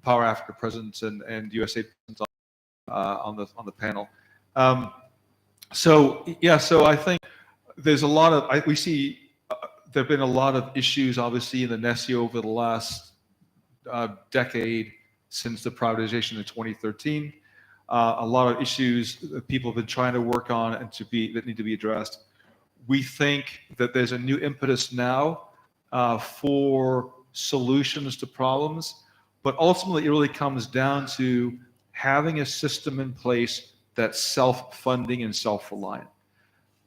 Power Africa present and USA present on the panel. So I think there's a lot of we see there have been a lot of issues, obviously, in the NESI over the last decade since the privatization in 2013. A lot of issues that people have been trying to work on and that need to be addressed. We think that there's a new impetus now for solutions to problems, but ultimately it really comes down to having a system in place that's self-funding and self-reliant.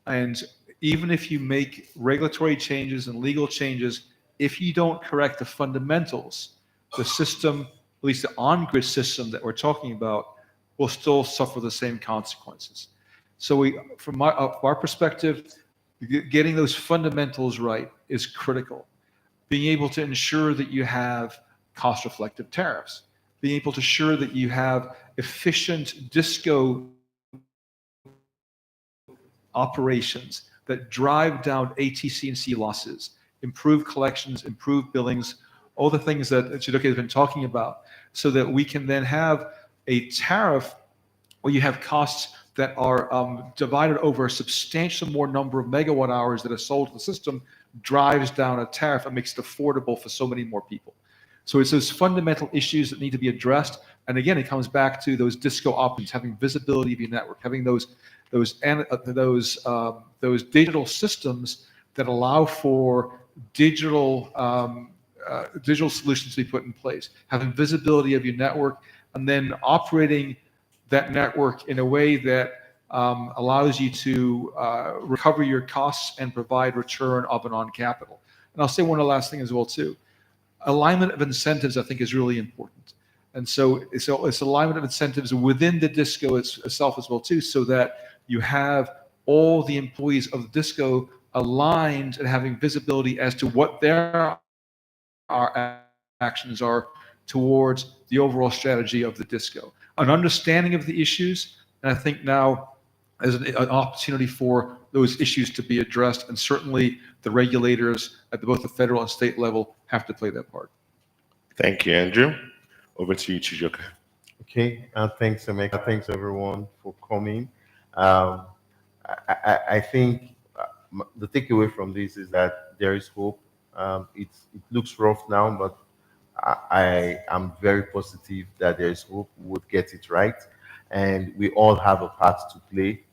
And even if you make regulatory changes and legal changes, if you don't correct the fundamentals, the system, at least the on-grid system that we're talking about, will still suffer the same consequences. So from our perspective, getting those fundamentals right is critical. Being able to ensure that you have cost-reflective tariffs, being able to ensure that you have efficient DISCO operations that drive down ATC&C losses, improve collections, improve billings, all the things that Chidoke has been talking about, so that we can then have a tariff where you have costs that are divided over a substantial more number of megawatt hours that are sold to the system, drives down a tariff and makes it affordable for so many more people. So it's those fundamental issues that need to be addressed. And again, it comes back to those DISCO options, having visibility of your network, having those digital systems that allow for digital solutions to be put in place, having visibility of your network, and then operating that network in a way that allows you to recover your costs and provide return of and on capital. And I'll say one last thing as well too. Alignment of incentives, I think, is really important. And so it's alignment of incentives within the DISCO itself as well too, so that you have all the employees of the DISCO aligned and having visibility as to what their actions are towards the overall strategy of the DISCO. An understanding of the issues, and I think now there's an opportunity for those issues to be addressed, and certainly the regulators at both the federal and state level have to play that part. Thank you, Andrew. Over to you, Chijoke. Okay, thanks, Emeka. Thanks, everyone, for coming. I think the takeaway from this is that there is hope. It looks rough now, but I am very positive that there is hope. We would get it right, and we all have a part to play.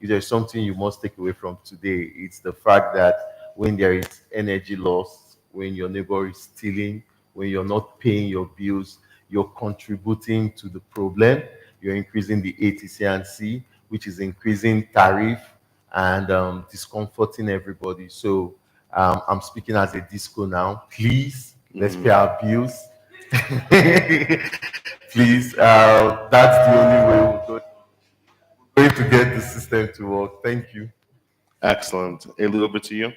If there's something you must take away from today, it's the fact that when there is energy loss, when your neighbor is stealing, when you're not paying your bills, you're contributing to the problem. You're increasing the ATC&C, which is increasing tariff and discomforting everybody. So I'm speaking as a DISCO now. Please, let's pay our bills. Please, that's the only way we're going to get the system to work. Thank you. Excellent. A little bit to you.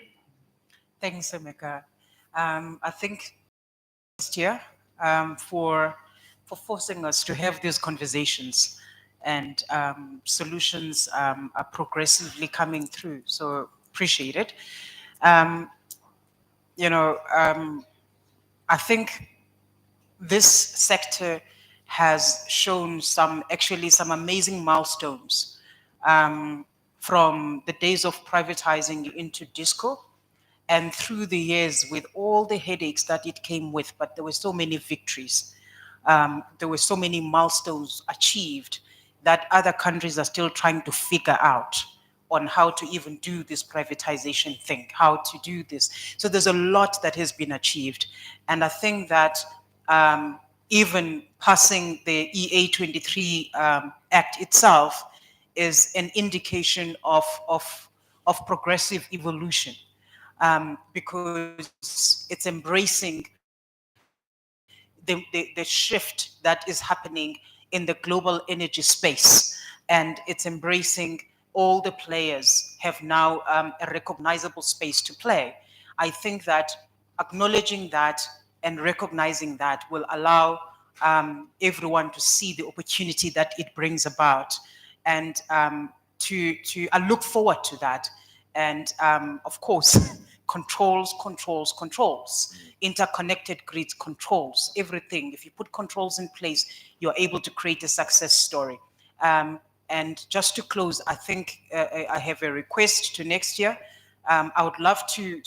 Thanks, Emeka. I think last year for forcing us to have these conversations, and solutions are progressively coming through. So appreciate it. I think this sector has shown some amazing milestones from the days of privatizing into DISCO And through the years, with all the headaches that it came with, but there were so many victories. There were so many milestones achieved that other countries are still trying to figure out on how to even do this privatization thing, how to do this. So there's a lot that has been achieved. And I think that even passing the EA23 Act itself is an indication of progressive evolution, because it's embracing the shift that is happening in the global energy space, and it's embracing all the players have now a recognizable space to play. I think that acknowledging that and recognizing that will allow everyone to see the opportunity that it brings about, and I look forward to that. And of course, controls, interconnected grids controls, everything. If you put controls in place, you're able to create a success story. And just to close, I think I have a request to next year. I would love to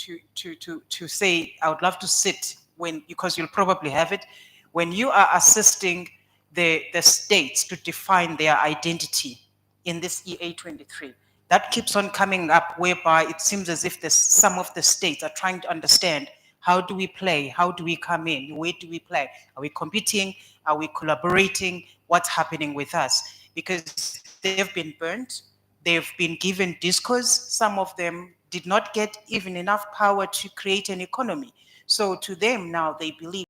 say, I would love to sit when, because you'll probably have it, when you are assisting the states to define their identity in this EA23. That keeps on coming up, whereby it seems as if some of the states are trying to understand, how do we play? How do we come in? Where do we play? Are we competing? Are we collaborating? What's happening with us? Because they've been burnt, they've been given discos. Some of them did not get even enough power to create an economy. So to them now, they believe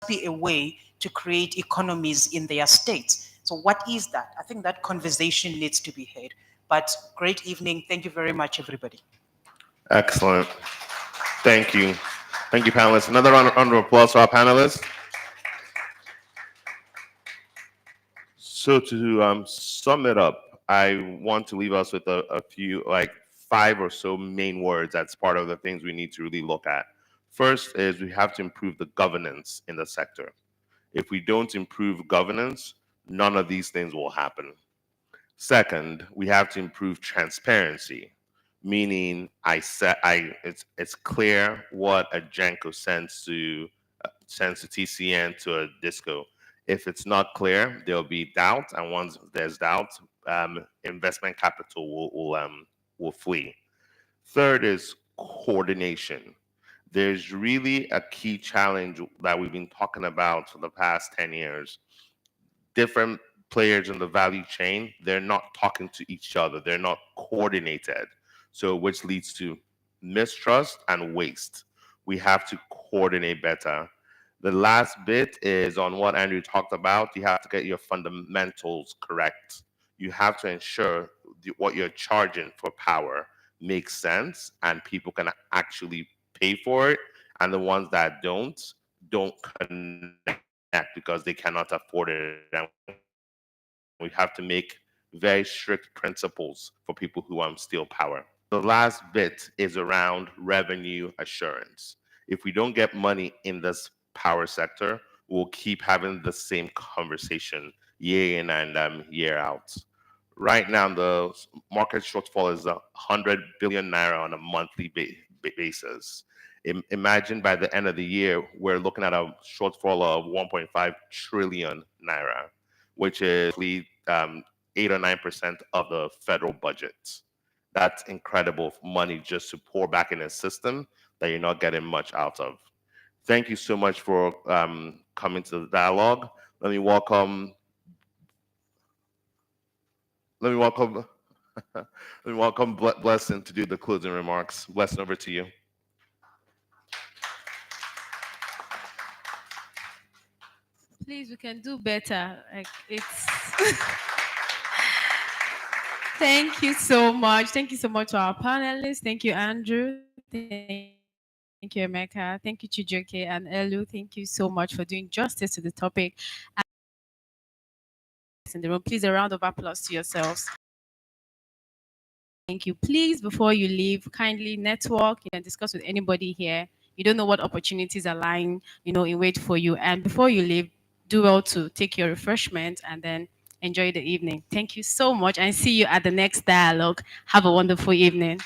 there must be a way to create economies in their states. So what is that? I think that conversation needs to be had. But great evening. Thank you very much, everybody. Excellent. Thank you. Thank you, panelists. Another round of applause for our panelists. So to sum it up, I want to leave us with a few, like 5 or so main words that's part of the things we need to really look at. First is we have to improve the governance in the sector. If we don't improve governance, none of these things will happen. Second, we have to improve transparency, meaning it's clear what a Genco sends to TCN to a disco. If it's not clear, there'll be doubt, and once there's doubt, investment capital will flee. Third is coordination. There's really a key challenge that we've been talking about for the past 10 years. Different players in the value chain, they're not talking to each other, they're not coordinated. So which leads to mistrust and waste. We have to coordinate better. The last bit is on what Andrew talked about. You have to get your fundamentals correct. You have to ensure what you're charging for power makes sense and people can actually pay for it, and the ones that don't connect because they cannot afford it. And we have to make very strict principles for people who steal power. The last bit is around revenue assurance. If we don't get money in this power sector, we'll keep having the same conversation year in and year out. Right now, the market shortfall is 100 billion naira on a monthly basis. Imagine by the end of the year, we're looking at a shortfall of 1.5 trillion naira, which is 8 or 9% of the federal budget. That's incredible money just to pour back in a system that you're not getting much out of. Thank you so much for coming to the dialogue. Let me welcome. Let me welcome. Let me welcome Blessing to do the closing remarks. Blessing, over to you. Please, we can do better. Like it's. Thank you so much. Thank you so much to our panelists. Thank you, Andrew. Thank you, Emeka. Thank you, Chijoke and Elu. Thank you so much for doing justice to the topic. In the room, please, a round of applause to yourselves. Thank you. Please, before you leave, kindly network and discuss with anybody here. You don't know what opportunities are lying, in wait for you. And before you leave, do well to take your refreshment and then enjoy the evening. Thank you so much and see you at the next dialogue. Have a wonderful evening.